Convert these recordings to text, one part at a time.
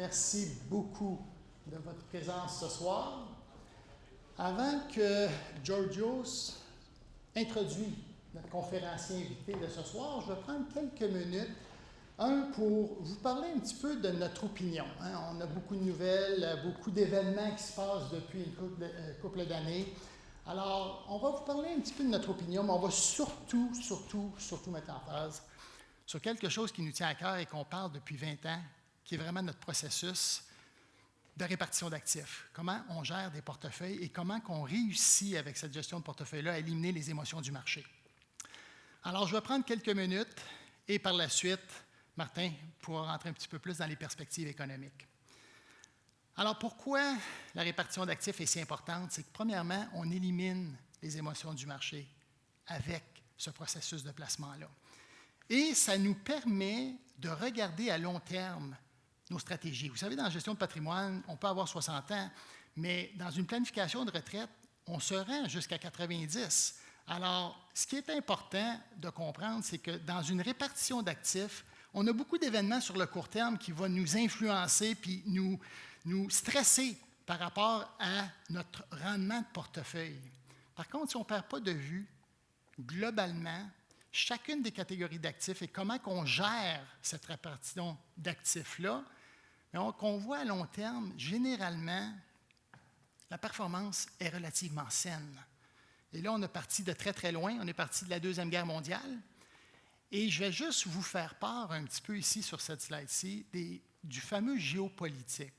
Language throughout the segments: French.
Merci beaucoup de votre présence ce soir. Avant que Georgios introduise notre conférencier invité de ce soir, je vais prendre quelques minutes, pour vous parler un petit peu de notre opinion. On a beaucoup de nouvelles, beaucoup d'événements qui se passent depuis une couple d'années. Alors, on va vous parler un petit peu de notre opinion, mais on va surtout mettre en phase sur quelque chose qui nous tient à cœur et qu'on parle depuis 20 ans, qui est vraiment notre processus de répartition d'actifs. Comment on gère des portefeuilles et comment on réussit avec cette gestion de portefeuille-là à éliminer les émotions du marché. Alors, je vais prendre quelques minutes et par la suite, Martin pourra rentrer un petit peu plus dans les perspectives économiques. Alors, pourquoi la répartition d'actifs est si importante? C'est que, premièrement, on élimine les émotions du marché avec ce processus de placement-là. Et ça nous permet de regarder à long terme nos stratégies. Vous savez, dans la gestion de patrimoine, on peut avoir 60 ans, mais dans une planification de retraite, on se rend jusqu'à 90. Alors, ce qui est important de comprendre, c'est que dans une répartition d'actifs, on a beaucoup d'événements sur le court terme qui vont nous influencer puis nous stresser par rapport à notre rendement de portefeuille. Par contre, si on ne perd pas de vue, globalement, chacune des catégories d'actifs et comment on gère cette répartition d'actifs-là, qu'on voit à long terme, généralement, la performance est relativement saine. Et là, on est parti de très, très loin. On est parti de la Deuxième Guerre mondiale. Et je vais juste vous faire part un petit peu ici, sur cette slide-ci, du fameux géopolitique.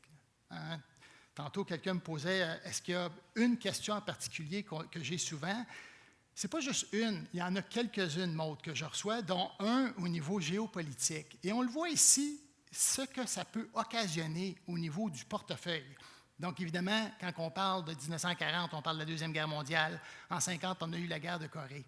Tantôt, quelqu'un me posait, est-ce qu'il y a une question en particulier que j'ai souvent? Ce n'est pas juste une, il y en a quelques-unes, Maud, que je reçois, dont un au niveau géopolitique. Et on le voit ici, ce que ça peut occasionner au niveau du portefeuille. Donc, évidemment, quand on parle de 1940, on parle de la Deuxième Guerre mondiale. En 1950, on a eu la guerre de Corée.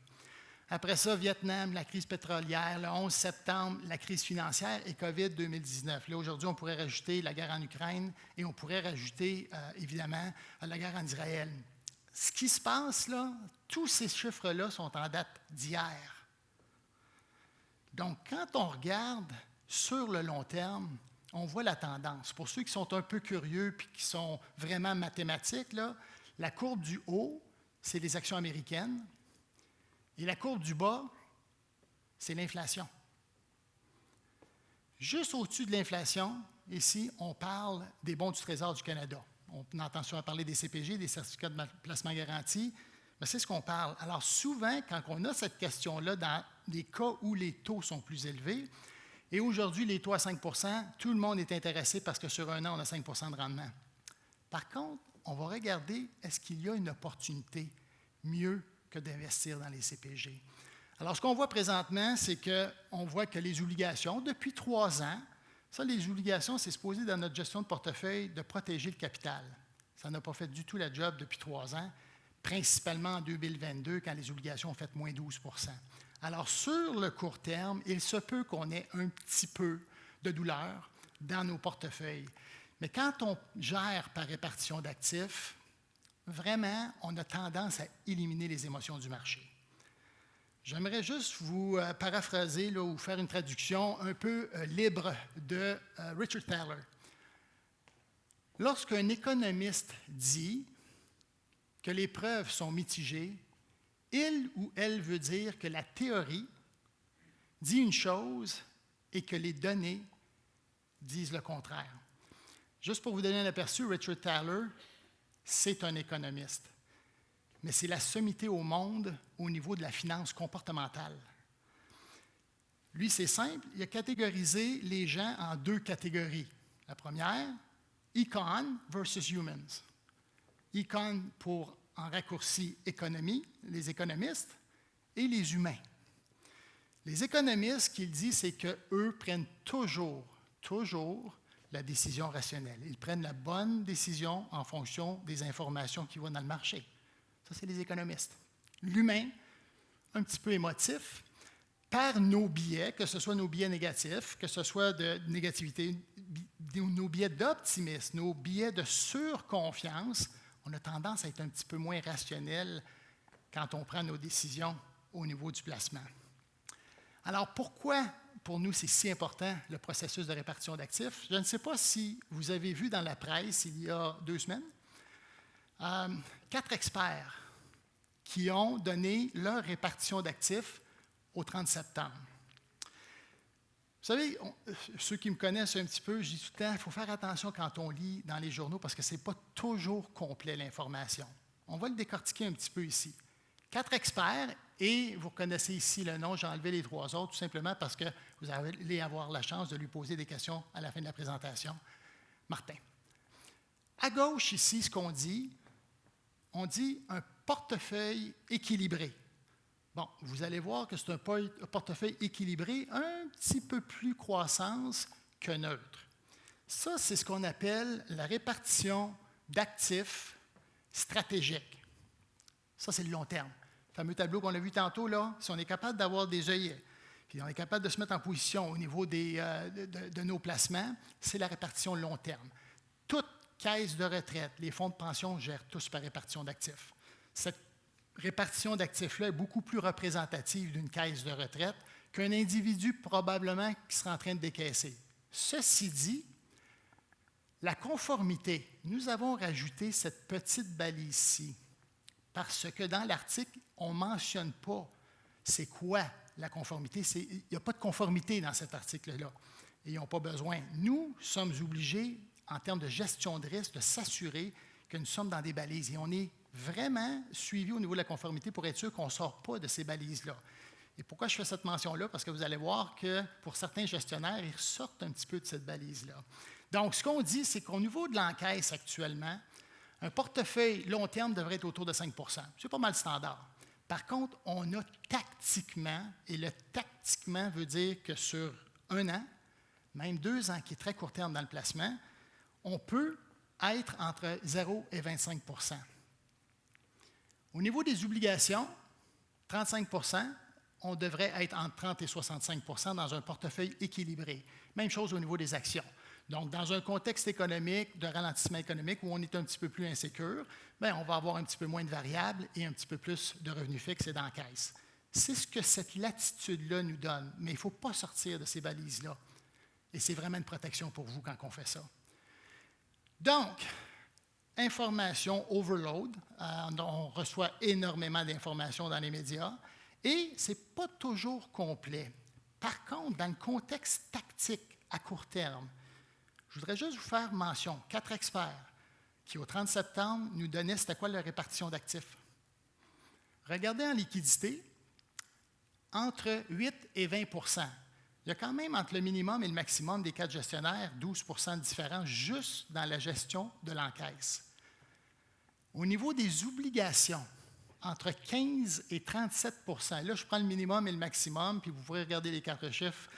Après ça, Vietnam, la crise pétrolière, le 11 septembre, la crise financière et COVID 2019. Là, aujourd'hui, on pourrait rajouter la guerre en Ukraine et on pourrait rajouter, évidemment, la guerre en Israël. Ce qui se passe là, tous ces chiffres-là sont en date d'hier. Donc, quand on regarde sur le long terme, on voit la tendance. Pour ceux qui sont un peu curieux et qui sont vraiment mathématiques, là, la courbe du haut, c'est les actions américaines. Et la courbe du bas, c'est l'inflation. Juste au-dessus de l'inflation, ici, on parle des bons du Trésor du Canada. On entend souvent parler des CPG, des certificats de placement garanti, mais c'est ce qu'on parle. Alors souvent, quand on a cette question-là, dans des cas où les taux sont plus élevés, et aujourd'hui, les taux à 5 %, tout le monde est intéressé parce que sur un an, on a 5 % de rendement. Par contre, on va regarder, est-ce qu'il y a une opportunité mieux que d'investir dans les CPG. Alors, ce qu'on voit présentement, c'est qu'on voit que les obligations, depuis 3 ans, ça, les obligations, c'est supposé dans notre gestion de portefeuille de protéger le capital. Ça n'a pas fait du tout la job depuis 3 ans, principalement en 2022, quand les obligations ont fait moins 12 %. Alors, sur le court terme, il se peut qu'on ait un petit peu de douleur dans nos portefeuilles. Mais quand on gère par répartition d'actifs, vraiment, on a tendance à éliminer les émotions du marché. J'aimerais juste vous paraphraser là, ou faire une traduction un peu libre de Richard Thaler. Lorsqu'un économiste dit que les preuves sont mitigées, il ou elle veut dire que la théorie dit une chose et que les données disent le contraire. Juste pour vous donner un aperçu, Richard Thaler, c'est un économiste, mais c'est la sommité au monde au niveau de la finance comportementale. Lui, c'est simple, il a catégorisé les gens en 2 catégories. La première, Econ versus Humans. Econ pour, en raccourci, économie, les économistes, et les humains. Les économistes, ce qu'il dit, c'est qu'eux prennent toujours la décision rationnelle. Ils prennent la bonne décision en fonction des informations qui vont dans le marché. Ça, c'est les économistes. L'humain, un petit peu émotif, par nos biais, que ce soit nos biais négatifs, que ce soit de négativité, nos biais d'optimisme, nos biais de surconfiance, on a tendance à être un petit peu moins rationnel quand on prend nos décisions au niveau du placement. Alors, pourquoi pour nous c'est si important le processus de répartition d'actifs? Je ne sais pas si vous avez vu dans la presse il y a 2 semaines, 4 experts qui ont donné leur répartition d'actifs au 30 septembre. Vous savez, ceux qui me connaissent un petit peu, je dis tout le temps, il faut faire attention quand on lit dans les journaux parce que ce n'est pas toujours complet l'information. On va le décortiquer un petit peu ici. 4 experts, et vous connaissez ici le nom, j'ai enlevé les 3 autres, tout simplement parce que vous allez avoir la chance de lui poser des questions à la fin de la présentation. Martin. À gauche, ici, ce qu'on dit, on dit un portefeuille équilibré. Bon, vous allez voir que c'est un portefeuille équilibré, un petit peu plus croissance que neutre. Ça, c'est ce qu'on appelle la répartition d'actifs stratégiques. Ça, c'est le long terme. Le fameux tableau qu'on a vu tantôt, là, si on est capable d'avoir des œillets, puis on est capable de se mettre en position au niveau de nos placements, c'est la répartition long terme. Toute caisse de retraite, les fonds de pension gèrent tous par répartition d'actifs. Cette répartition d'actifs-là est beaucoup plus représentative d'une caisse de retraite qu'un individu probablement qui sera en train de décaisser. Ceci dit, la conformité, nous avons rajouté cette petite balise-ci parce que dans l'article, on ne mentionne pas c'est quoi la conformité. Il n'y a pas de conformité dans cet article-là. Et ils n'ont pas besoin. Nous sommes obligés, en termes de gestion de risque, de s'assurer que nous sommes dans des balises. Et on est vraiment suivi au niveau de la conformité pour être sûr qu'on ne sort pas de ces balises-là. Et pourquoi je fais cette mention-là? Parce que vous allez voir que pour certains gestionnaires, ils sortent un petit peu de cette balise-là. Donc, ce qu'on dit, c'est qu'au niveau de l'encaisse actuellement, un portefeuille long terme devrait être autour de 5 %. C'est pas mal standard. Par contre, on a tactiquement, et le tactiquement veut dire que sur 1 an, même 2 ans, qui est très court terme dans le placement, on peut être entre 0 et 25 %. Au niveau des obligations, 35 %, on devrait être entre 30 et 65 % dans un portefeuille équilibré. Même chose au niveau des actions. Donc, dans un contexte économique, de ralentissement économique, où on est un petit peu plus insécure, bien, on va avoir un petit peu moins de variables et un petit peu plus de revenus fixes et d'encaisse. C'est ce que cette latitude-là nous donne, mais il ne faut pas sortir de ces balises-là. Et c'est vraiment une protection pour vous quand on fait ça. Donc, information overload, on reçoit énormément d'informations dans les médias et ce n'est pas toujours complet. Par contre, dans le contexte tactique à court terme, je voudrais juste vous faire mention, 4 experts qui, au 30 septembre, nous donnaient c'était quoi la répartition d'actifs. Regardez en liquidité, entre 8 et 20 %. Il y a quand même entre le minimum et le maximum des 4 gestionnaires 12 % de différence juste dans la gestion de l'encaisse. Au niveau des obligations, entre 15 et 37 %. Là, je prends le minimum et le maximum, puis vous pourrez regarder les 4 chiffres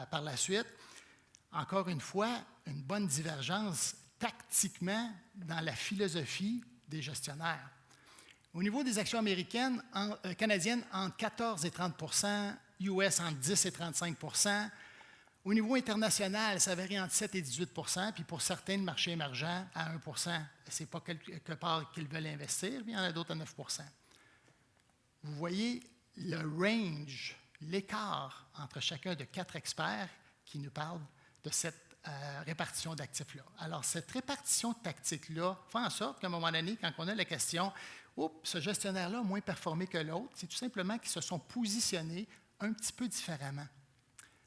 par la suite. Encore une fois, une bonne divergence tactiquement dans la philosophie des gestionnaires. Au niveau des actions américaines, canadiennes, entre 14 et 30 %, US entre 10 et 35 %. Au niveau international, ça varie entre 7 et 18 %, puis pour certains, le marché émergent à 1 %. Ce n'est pas quelque part qu'ils veulent investir, puis il y en a d'autres à 9 %. Vous voyez le range, l'écart entre chacun de 4 experts qui nous parlent de cette répartition d'actifs-là. Alors, cette répartition tactique-là fait en sorte qu'à un moment donné, quand on a la question « Oups, ce gestionnaire-là a moins performé que l'autre », c'est tout simplement qu'ils se sont positionnés un petit peu différemment.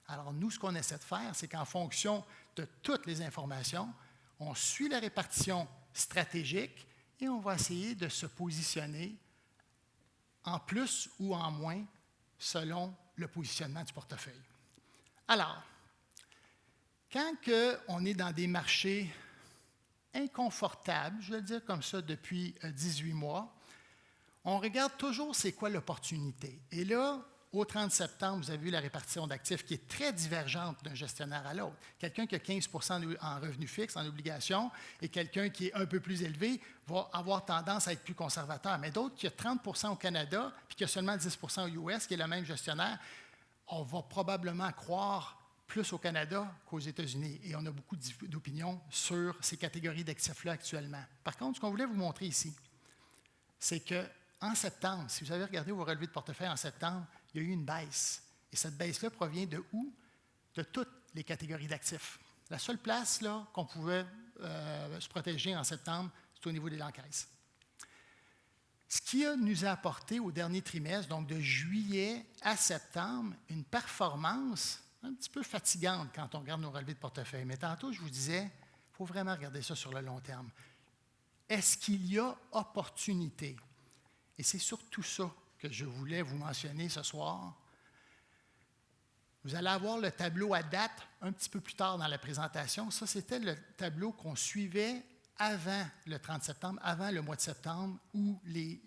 Alors, nous, ce qu'on essaie de faire, c'est qu'en fonction de toutes les informations, on suit la répartition stratégique et on va essayer de se positionner en plus ou en moins selon le positionnement du portefeuille. Alors, quand on est dans des marchés inconfortables, je vais le dire comme ça depuis 18 mois, on regarde toujours c'est quoi l'opportunité. Et là, au 30 septembre, vous avez vu la répartition d'actifs qui est très divergente d'un gestionnaire à l'autre. Quelqu'un qui a 15 % en revenus fixes, en obligations, et quelqu'un qui est un peu plus élevé va avoir tendance à être plus conservateur. Mais d'autres qui ont 30 % au Canada, puis qui a seulement 10 % au US, qui est le même gestionnaire, on va probablement croire plus au Canada qu'aux États-Unis. Et on a beaucoup d'opinions sur ces catégories d'actifs-là actuellement. Par contre, ce qu'on voulait vous montrer ici, c'est qu'en septembre, si vous avez regardé vos relevés de portefeuille en septembre, il y a eu une baisse. Et cette baisse-là provient de où? De toutes les catégories d'actifs. La seule place là, qu'on pouvait se protéger en septembre, c'est au niveau des encaisses. Ce qui nous a apporté au dernier trimestre, donc de juillet à septembre, une performance un petit peu fatigante quand on regarde nos relevés de portefeuille. Mais tantôt, je vous disais, il faut vraiment regarder ça sur le long terme. Est-ce qu'il y a opportunité? Et c'est surtout ça que je voulais vous mentionner ce soir. Vous allez avoir le tableau à date un petit peu plus tard dans la présentation. Ça, c'était le tableau qu'on suivait avant le 30 septembre, avant le mois de septembre, où les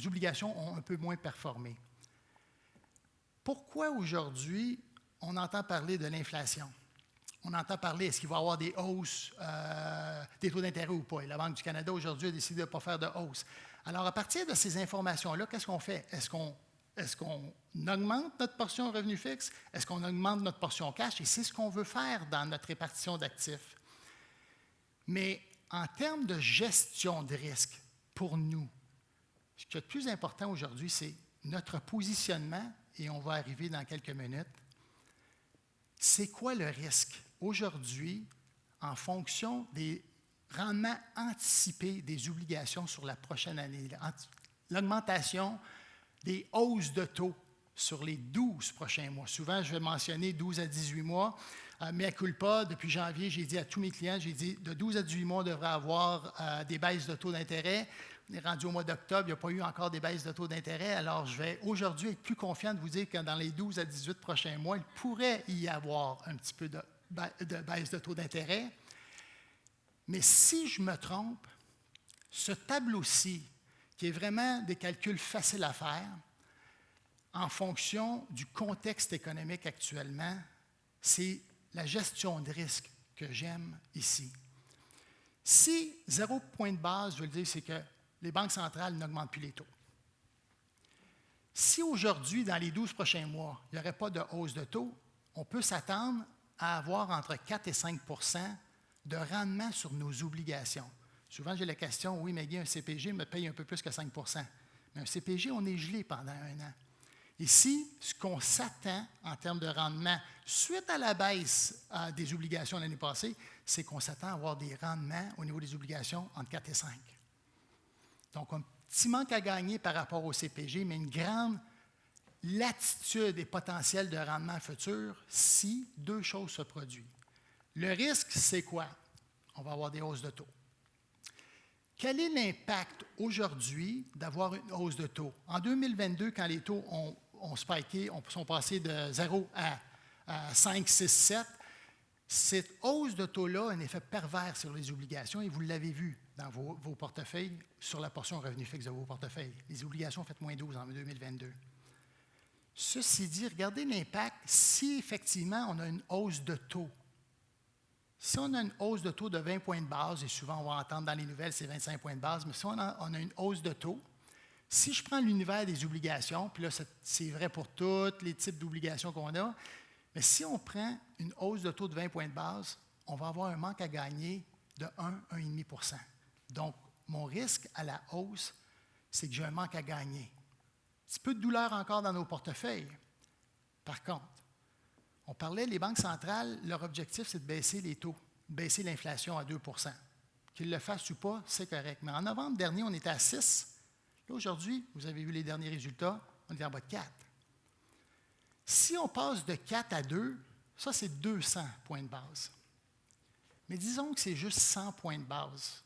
obligations ont un peu moins performé. Pourquoi aujourd'hui, on entend parler de l'inflation? On entend parler, est-ce qu'il va y avoir des hausses des taux d'intérêt ou pas? Et la Banque du Canada, aujourd'hui, a décidé de ne pas faire de hausse. Alors, à partir de ces informations-là, qu'est-ce qu'on fait? Est-ce qu'on augmente notre portion revenu fixe? Est-ce qu'on augmente notre portion cash? Et c'est ce qu'on veut faire dans notre répartition d'actifs. Mais en termes de gestion de risque, pour nous, ce qui est le plus important aujourd'hui, c'est notre positionnement, et on va arriver dans quelques minutes. C'est quoi le risque? Aujourd'hui, en fonction des rendements anticipés des obligations sur la prochaine année, l'augmentation des hausses de taux sur les 12 prochains mois. Souvent, je vais mentionner 12 à 18 mois. Mea culpa, depuis janvier, j'ai dit à tous mes clients, j'ai dit de 12 à 18 mois, on devrait avoir des baisses de taux d'intérêt. On est rendu au mois d'octobre, il n'y a pas eu encore des baisses de taux d'intérêt. Alors, je vais aujourd'hui être plus confiant de vous dire que dans les 12 à 18 prochains mois, il pourrait y avoir un petit peu de baisse de taux d'intérêt. Mais si je me trompe, ce tableau-ci, qui est vraiment des calculs faciles à faire, en fonction du contexte économique actuellement, c'est la gestion de risque que j'aime ici. Si 0 point de base, je veux le dire, c'est que les banques centrales n'augmentent plus les taux. Si aujourd'hui, dans les 12 prochains mois, il n'y aurait pas de hausse de taux, on peut s'attendre à avoir entre 4 et 5 de rendement sur nos obligations. Souvent, j'ai la question, oui, mais Guy, un CPG me paye un peu plus que 5 mais un CPG, on est gelé pendant un an. Ici, ce qu'on s'attend en termes de rendement, suite à la baisse des obligations l'année passée, c'est qu'on s'attend à avoir des rendements au niveau des obligations entre 4 et 5. Donc, un petit manque à gagner par rapport au CPG, mais une grande latitude et potentiel de rendement futur si deux choses se produisent. Le risque, c'est quoi? On va avoir des hausses de taux. Quel est l'impact aujourd'hui d'avoir une hausse de taux? En 2022, quand les taux ont spiké, sont passés de 0 à 5, 6, 7, cette hausse de taux-là a un effet pervers sur les obligations et vous l'avez vu dans vos portefeuilles sur la portion revenu fixe de vos portefeuilles. Les obligations ont fait moins 12 en 2022. Ceci dit, regardez l'impact si effectivement on a une hausse de taux. Si on a une hausse de taux de 20 points de base, et souvent on va entendre dans les nouvelles c'est 25 points de base, mais si on a une hausse de taux, si je prends l'univers des obligations, puis là c'est vrai pour tous les types d'obligations qu'on a, mais si on prend une hausse de taux de 20 points de base, on va avoir un manque à gagner de 1,5 %. Donc, mon risque à la hausse, c'est que j'ai un manque à gagner. Un petit peu de douleur encore dans nos portefeuilles. Par contre, on parlait, les banques centrales, leur objectif, c'est de baisser les taux, baisser l'inflation à 2 %. Qu'ils le fassent ou pas, c'est correct. Mais en novembre dernier, on était à 6. Là, aujourd'hui, vous avez vu les derniers résultats, on est en bas de 4. Si on passe de 4 à 2, ça, c'est 200 points de base. Mais disons que c'est juste 100 points de base,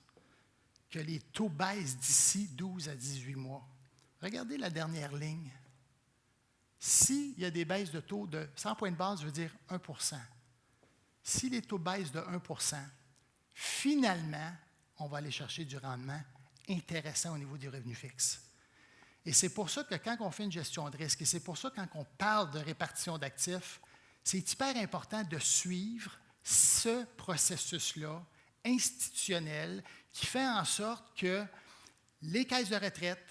que les taux baissent d'ici 12 à 18 mois. Regardez la dernière ligne. S'il y a des baisses de taux de 100 points de base, ça veut dire 1 %. Si les taux baissent de 1 %, finalement, on va aller chercher du rendement intéressant au niveau du revenu fixe. Et c'est pour ça que quand on fait une gestion de risque, et c'est pour ça que quand on parle de répartition d'actifs, c'est hyper important de suivre ce processus-là institutionnel qui fait en sorte que les caisses de retraite,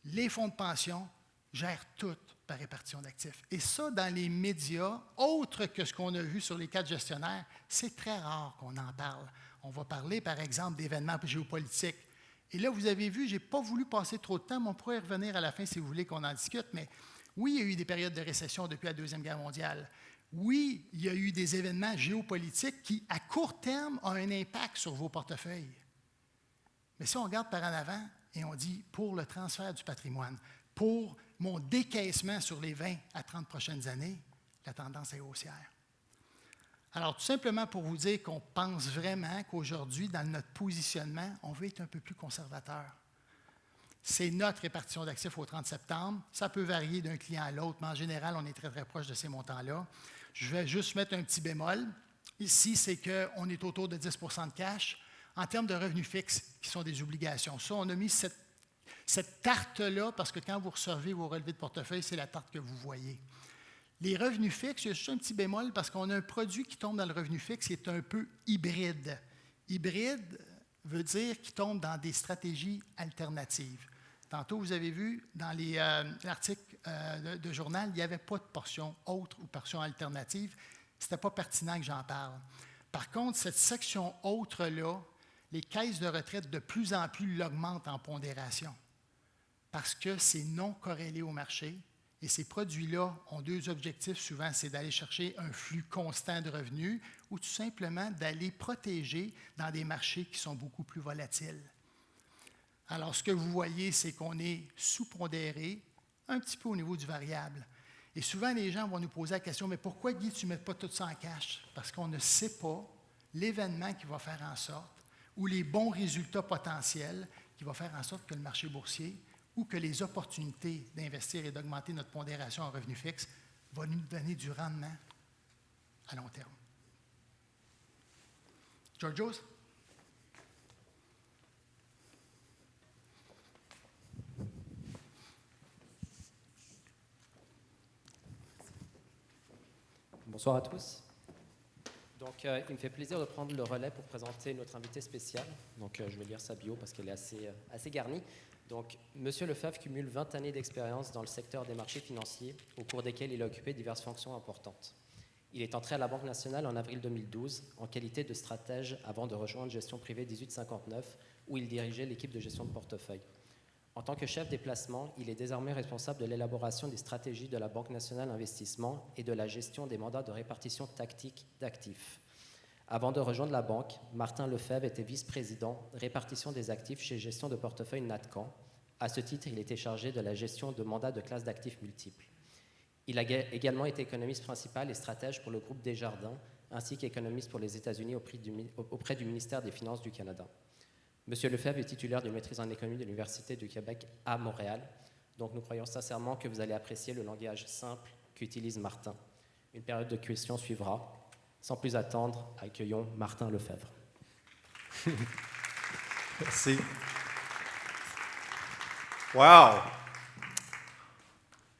les fonds de pension gèrent tout par répartition d'actifs. Et ça, dans les médias, autre que ce qu'on a vu sur les 4 gestionnaires, c'est très rare qu'on en parle. On va parler, par exemple, d'événements géopolitiques. Et là, vous avez vu, je n'ai pas voulu passer trop de temps, mais on pourrait y revenir à la fin si vous voulez qu'on en discute, mais Oui, il y a eu des périodes de récession depuis la Deuxième Guerre mondiale. Oui, il y a eu des événements géopolitiques qui, à court terme, ont un impact sur vos portefeuilles. Mais si on regarde par en avant et on dit pour le transfert du patrimoine, pour mon décaissement sur les 20 à 30 prochaines années, la tendance est haussière. Alors, tout simplement pour vous dire qu'on pense vraiment qu'aujourd'hui, dans notre positionnement, on veut être un peu plus conservateur. C'est notre répartition d'actifs au 30 septembre. Ça peut varier d'un client à l'autre, mais en général, on est très, très proche de ces montants-là. Je vais juste mettre un petit bémol. Ici, c'est qu'on est autour de 10 % de cash. En termes de revenus fixes, qui sont des obligations, ça, on a mis cette tarte-là, parce que quand vous recevez vos relevés de portefeuille, c'est la tarte que vous voyez. Les revenus fixes, il y a juste un petit bémol, parce qu'on a un produit qui tombe dans le revenu fixe qui est un peu hybride. Hybride veut dire qu'il tombe dans des stratégies alternatives. Tantôt, vous avez vu, dans l'article de journal, il n'y avait pas de portion autre ou portion alternative. Ce n'était pas pertinent que j'en parle. Par contre, cette section autre-là, les caisses de retraite, de plus en plus l'augmentent en pondération parce que c'est non corrélé au marché. Et ces produits-là ont deux objectifs souvent, c'est d'aller chercher un flux constant de revenus ou tout simplement d'aller protéger dans des marchés qui sont beaucoup plus volatiles. Alors, ce que vous voyez, c'est qu'on est sous-pondéré un petit peu au niveau du variable. Et souvent, les gens vont nous poser la question, mais pourquoi, Guy, tu ne mets pas tout ça en cash? Parce qu'on ne sait pas l'événement qui va faire en sorte, ou les bons résultats potentiels qui va faire en sorte que le marché boursier ou que les opportunités d'investir et d'augmenter notre pondération en revenus fixes vont nous donner du rendement à long terme. Georgios? Bonsoir à tous. Donc, il me fait plaisir de prendre le relais pour présenter notre invité spécial. Donc, je vais lire sa bio parce qu'elle est assez garnie. Donc, Monsieur Lefebvre cumule 20 années d'expérience dans le secteur des marchés financiers, au cours desquels il a occupé diverses fonctions importantes. Il est entré à la Banque nationale en avril 2012 en qualité de stratège avant de rejoindre Gestion privée 1859, où il dirigeait l'équipe de gestion de portefeuille. En tant que chef des placements, il est désormais responsable de l'élaboration des stratégies de la Banque nationale d'investissement et de la gestion des mandats de répartition tactique d'actifs. Avant de rejoindre la banque, Martin Lefebvre était vice-président répartition des actifs chez Gestion de portefeuille Natcan. À ce titre, il était chargé de la gestion de mandats de classes d'actifs multiples. Il a également été économiste principal et stratège pour le groupe Desjardins, ainsi qu'économiste pour les États-Unis auprès du ministère des Finances du Canada. Monsieur Lefebvre est titulaire d'une maîtrise en économie de l'Université du Québec à Montréal. Donc, nous croyons sincèrement que vous allez apprécier le langage simple qu'utilise Martin. Une période de questions suivra. Sans plus attendre, accueillons Martin Lefebvre. Merci. Wow!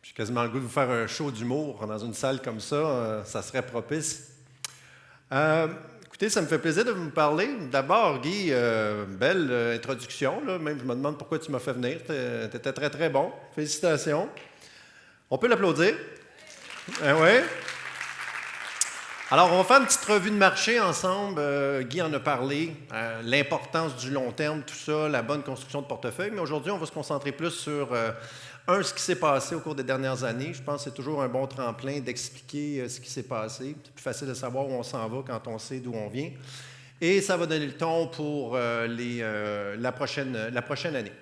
J'ai quasiment le goût de vous faire un show d'humour dans une salle comme ça. Ça serait propice. Écoutez, ça me fait plaisir de vous parler. D'abord, Guy, belle introduction. Là. Même, je me demande pourquoi tu m'as fait venir. Tu étais très, très bon. Félicitations. On peut l'applaudir? Oui. Alors, on va faire une petite revue de marché ensemble. Guy en a parlé, l'importance du long terme, tout ça, la bonne construction de portefeuille. Mais aujourd'hui, on va se concentrer plus sur, ce qui s'est passé au cours des dernières années. Je pense que c'est toujours un bon tremplin d'expliquer ce qui s'est passé. C'est plus facile de savoir où on s'en va quand on sait d'où on vient. Et ça va donner le ton pour la prochaine année.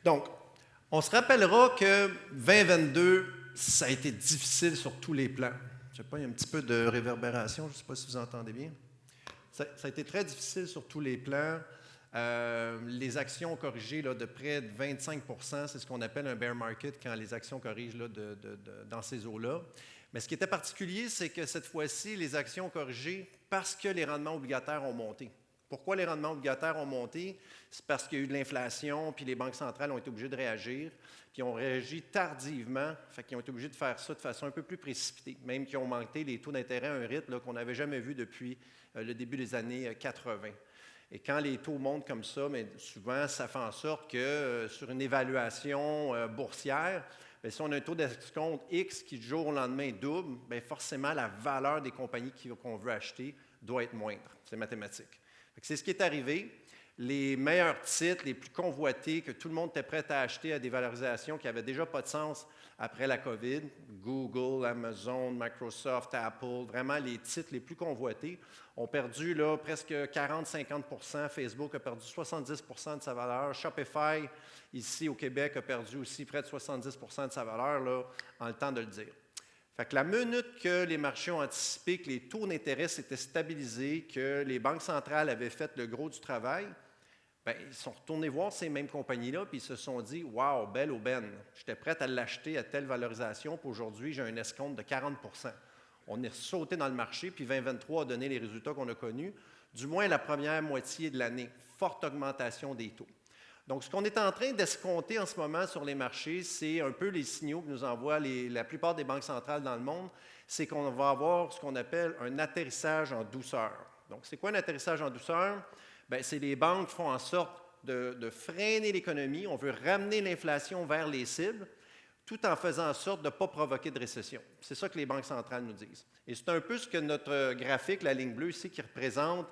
Donc, on se rappellera que 2022, ça a été difficile sur tous les plans. Je ne sais pas, il y a un petit peu de réverbération, je ne sais pas si vous entendez bien. Ça a été très difficile sur tous les plans. Les actions ont corrigé là, de près de 25 %, c'est ce qu'on appelle un bear market quand les actions corrigent là, dans ces eaux-là. Mais ce qui était particulier, c'est que cette fois-ci, les actions ont corrigé parce que les rendements obligataires ont monté. Pourquoi les rendements obligataires ont monté? C'est parce qu'il y a eu de l'inflation, puis les banques centrales ont été obligées de réagir, puis ont réagi tardivement, fait qu'ils ont été obligés de faire ça de façon un peu plus précipitée, même qu'ils ont augmenté les taux d'intérêt à un rythme qu'on n'avait jamais vu depuis le début des années 80. Et quand les taux montent comme ça, mais souvent, ça fait en sorte que sur une évaluation boursière, bien, si on a un taux d'escompte X qui du jour au lendemain double, bien, forcément, la valeur des compagnies qu'on veut acheter doit être moindre. C'est mathématique. C'est ce qui est arrivé. les meilleurs titres, les plus convoités, que tout le monde était prêt à acheter à des valorisations qui n'avaient déjà pas de sens après la COVID. Google, Amazon, Microsoft, Apple, vraiment les titres les plus convoités ont perdu là, presque 40-50 %. Facebook a perdu 70 % de sa valeur. Shopify, ici au Québec, a perdu aussi près de 70 % de sa valeur, là, en le temps de le dire. Fait que la minute que les marchés ont anticipé que les taux d'intérêt s'étaient stabilisés, que les banques centrales avaient fait le gros du travail, bien, ils sont retournés voir ces mêmes compagnies-là, puis ils se sont dit « Wow, belle aubaine, j'étais prêt à l'acheter à telle valorisation, puis aujourd'hui, j'ai un escompte de 40 %. On est sauté dans le marché, puis 2023 a donné les résultats qu'on a connus, du moins la première moitié de l'année. Forte augmentation des taux. Donc, ce qu'on est en train d'escompter en ce moment sur les marchés, c'est un peu les signaux que nous envoient la plupart des banques centrales dans le monde, c'est qu'on va avoir ce qu'on appelle un atterrissage en douceur. Donc, c'est quoi un atterrissage en douceur? Bien, c'est les banques qui font en sorte de freiner l'économie. On veut ramener l'inflation vers les cibles, tout en faisant en sorte de ne pas provoquer de récession. C'est ça que les banques centrales nous disent. Et c'est un peu ce que notre graphique, la ligne bleue ici, qui représente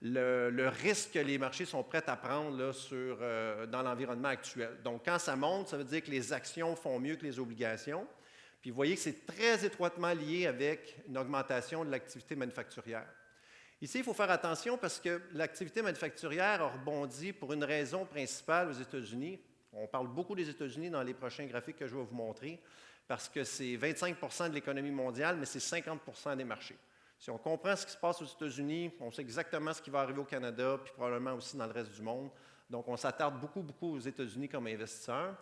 le risque que les marchés sont prêts à prendre là, dans l'environnement actuel. Donc, quand ça monte, ça veut dire que les actions font mieux que les obligations. Puis, vous voyez que c'est très étroitement lié avec une augmentation de l'activité manufacturière. Ici, il faut faire attention parce que l'activité manufacturière a rebondi pour une raison principale aux États-Unis. On parle beaucoup des États-Unis dans les prochains graphiques que je vais vous montrer parce que c'est 25 % de l'économie mondiale, mais c'est 50 % des marchés. Si on comprend ce qui se passe aux États-Unis, on sait exactement ce qui va arriver au Canada, puis probablement aussi dans le reste du monde. Donc, on s'attarde beaucoup, beaucoup aux États-Unis comme investisseurs.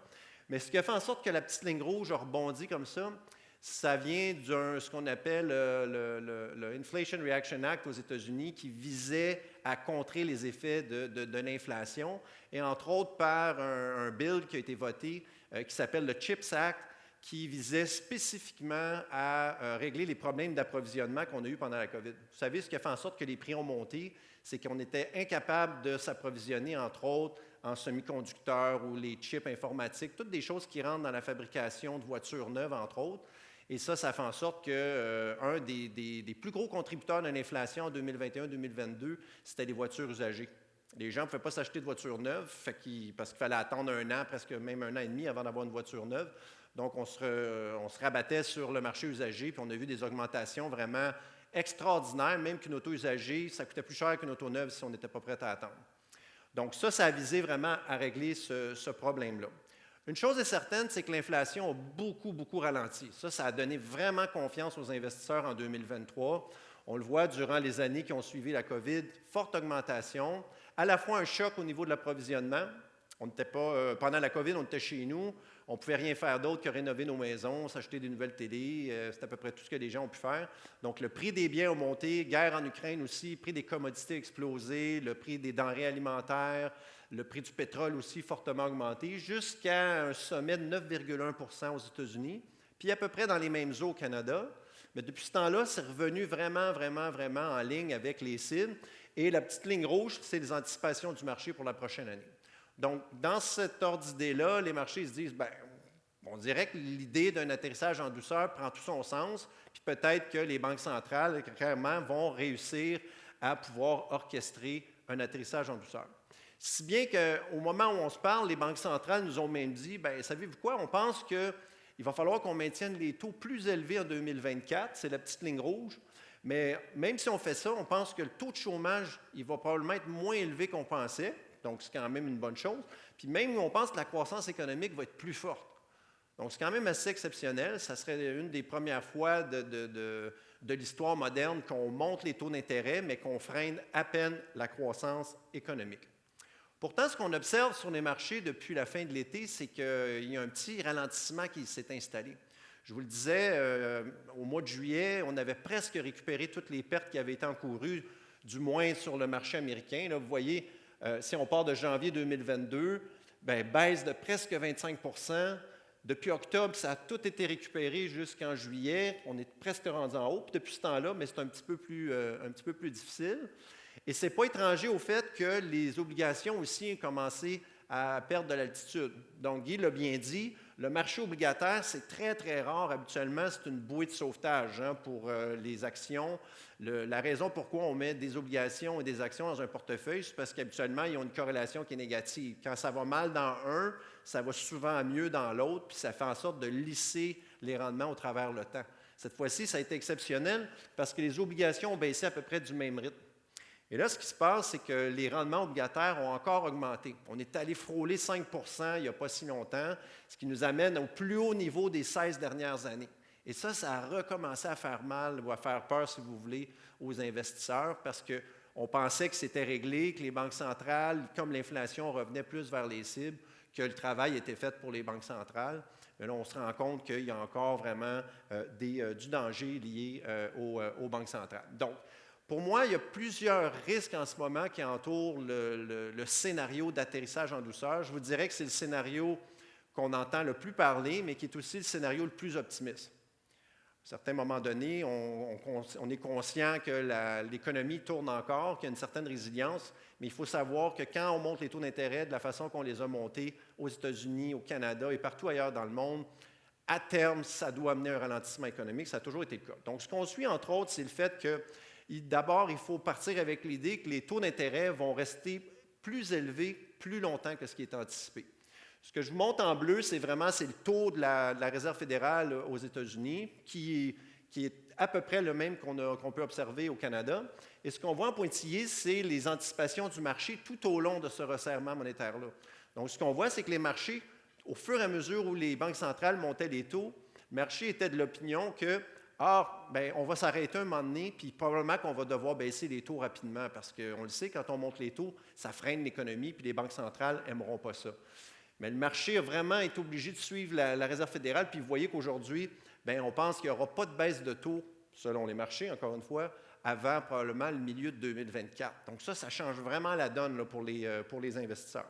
Mais ce qui a fait en sorte que la petite ligne rouge a rebondi comme ça vient de ce qu'on appelle le Inflation Reaction Act aux États-Unis qui visait à contrer les effets de l'inflation, et entre autres par un bill qui a été voté qui s'appelle le CHIPS Act, qui visait spécifiquement à régler les problèmes d'approvisionnement qu'on a eus pendant la COVID. Vous savez, ce qui a fait en sorte que les prix ont monté, c'est qu'on était incapable de s'approvisionner, entre autres, en semi-conducteurs ou les chips informatiques, toutes des choses qui rentrent dans la fabrication de voitures neuves, entre autres. Et ça fait en sorte qu'un des plus gros contributeurs de l'inflation en 2021-2022, c'était les voitures usagées. Les gens ne pouvaient pas s'acheter de voitures neuves parce qu'il fallait attendre un an, presque même un an et demi avant d'avoir une voiture neuve. Donc, on se rabattait sur le marché usagé, puis on a vu des augmentations vraiment extraordinaires, même qu'une auto usagée, ça coûtait plus cher qu'une auto neuve si on n'était pas prêt à attendre. Donc, ça a visé vraiment à régler ce problème-là. Une chose est certaine, c'est que l'inflation a beaucoup, beaucoup ralenti. Ça a donné vraiment confiance aux investisseurs en 2023. On le voit durant les années qui ont suivi la COVID, forte augmentation, à la fois un choc au niveau de l'approvisionnement. On n'était pas, pendant la COVID, on était chez nous, on ne pouvait rien faire d'autre que rénover nos maisons, s'acheter des nouvelles télés, c'est à peu près tout ce que les gens ont pu faire. Donc, le prix des biens a monté, guerre en Ukraine aussi, le prix des commodités a explosé, le prix des denrées alimentaires, le prix du pétrole aussi fortement augmenté, jusqu'à un sommet de 9,1 % aux États-Unis, puis à peu près dans les mêmes eaux au Canada. Mais depuis ce temps-là, c'est revenu vraiment, vraiment, vraiment en ligne avec les cibles. Et la petite ligne rouge, c'est les anticipations du marché pour la prochaine année. Donc, dans cet ordre d'idée-là, les marchés se disent, bien, on dirait que l'idée d'un atterrissage en douceur prend tout son sens, puis peut-être que les banques centrales, clairement, vont réussir à pouvoir orchestrer un atterrissage en douceur. Si bien qu'au moment où on se parle, les banques centrales nous ont même dit, bien, savez-vous quoi, on pense qu'il va falloir qu'on maintienne les taux plus élevés en 2024, c'est la petite ligne rouge, mais même si on fait ça, on pense que le taux de chômage, il va probablement être moins élevé qu'on pensait. Donc, c'est quand même une bonne chose. Puis même, on pense que la croissance économique va être plus forte. Donc, c'est quand même assez exceptionnel. Ça serait une des premières fois de l'histoire moderne qu'on monte les taux d'intérêt, mais qu'on freine à peine la croissance économique. Pourtant, ce qu'on observe sur les marchés depuis la fin de l'été, c'est qu'il y a un petit ralentissement qui s'est installé. Je vous le disais, au mois de juillet, on avait presque récupéré toutes les pertes qui avaient été encourues, du moins sur le marché américain. Là, vous voyez, si on part de janvier 2022, baisse de presque 25 %. Depuis octobre, ça a tout été récupéré jusqu'en juillet. On est presque rendu en haut. Puis depuis ce temps-là, mais c'est un petit peu plus difficile. Et ce n'est pas étranger au fait que les obligations aussi ont commencé à perdre de l'altitude. Donc, Guy l'a bien dit, le marché obligataire, c'est très, très rare. Habituellement, c'est une bouée de sauvetage pour les actions. La raison pourquoi on met des obligations et des actions dans un portefeuille, c'est parce qu'habituellement, ils ont une corrélation qui est négative. Quand ça va mal dans un, ça va souvent mieux dans l'autre, puis ça fait en sorte de lisser les rendements au travers le temps. Cette fois-ci, ça a été exceptionnel parce que les obligations ont baissé à peu près du même rythme. Et là, ce qui se passe, c'est que les rendements obligataires ont encore augmenté. On est allé frôler 5 il n'y a pas si longtemps, ce qui nous amène au plus haut niveau des 16 dernières années. Et ça a recommencé à faire mal ou à faire peur, si vous voulez, aux investisseurs parce qu'on pensait que c'était réglé, que les banques centrales, comme l'inflation revenait plus vers les cibles, que le travail était fait pour les banques centrales. Mais là, on se rend compte qu'il y a encore vraiment du danger lié aux banques centrales. Donc, pour moi, il y a plusieurs risques en ce moment qui entourent le scénario d'atterrissage en douceur. Je vous dirais que c'est le scénario qu'on entend le plus parler, mais qui est aussi le scénario le plus optimiste. À un certain moment donné, on est conscient que l'économie tourne encore, qu'il y a une certaine résilience, mais il faut savoir que quand on monte les taux d'intérêt de la façon qu'on les a montés aux États-Unis, au Canada et partout ailleurs dans le monde, à terme, ça doit amener un ralentissement économique. Ça a toujours été le cas. Donc, ce qu'on suit, entre autres, c'est le fait que d'abord, il faut partir avec l'idée que les taux d'intérêt vont rester plus élevés plus longtemps que ce qui est anticipé. Ce que je vous montre en bleu, c'est le taux de la Réserve fédérale aux États-Unis, qui est à peu près le même qu'on peut observer au Canada. Et ce qu'on voit en pointillé, c'est les anticipations du marché tout au long de ce resserrement monétaire-là. Donc, ce qu'on voit, c'est que les marchés, au fur et à mesure où les banques centrales montaient les taux, le marché était de l'opinion que on va s'arrêter un moment donné, puis probablement qu'on va devoir baisser les taux rapidement, parce qu'on le sait, quand on monte les taux, ça freine l'économie, puis les banques centrales n'aimeront pas ça. Mais le marché a vraiment été obligé de suivre la Réserve fédérale, puis vous voyez qu'aujourd'hui, on pense qu'il n'y aura pas de baisse de taux, selon les marchés, encore une fois, avant probablement le milieu de 2024. Donc ça change vraiment la donne là, pour les investisseurs.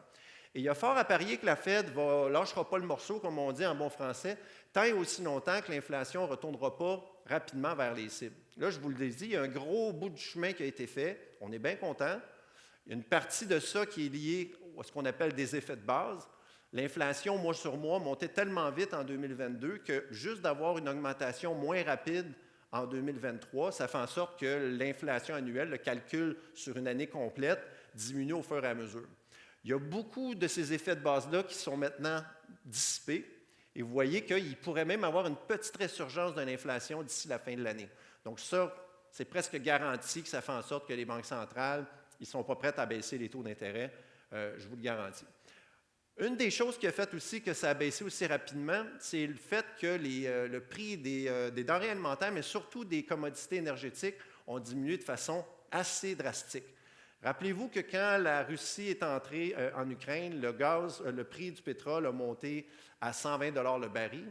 Et il y a fort à parier que la Fed ne lâchera pas le morceau, comme on dit en bon français, tant et aussi longtemps que l'inflation ne retournera pas rapidement vers les cibles. Là, je vous le dis, il y a un gros bout du chemin qui a été fait. On est bien content. Il y a une partie de ça qui est liée à ce qu'on appelle des effets de base. L'inflation, mois sur mois, montait tellement vite en 2022 que juste d'avoir une augmentation moins rapide en 2023, ça fait en sorte que l'inflation annuelle, le calcul sur une année complète, diminue au fur et à mesure. Il y a beaucoup de ces effets de base-là qui sont maintenant dissipés. Et vous voyez qu'il pourrait même avoir une petite résurgence de l'inflation d'ici la fin de l'année. Donc ça, c'est presque garanti que ça fait en sorte que les banques centrales, ils ne sont pas prêtes à baisser les taux d'intérêt, je vous le garantis. Une des choses qui a fait aussi que ça a baissé aussi rapidement, c'est le fait que le prix des denrées alimentaires, mais surtout des commodités énergétiques, ont diminué de façon assez drastique. Rappelez-vous que quand la Russie est entrée en Ukraine, le prix du pétrole a monté à 120 $ le baril.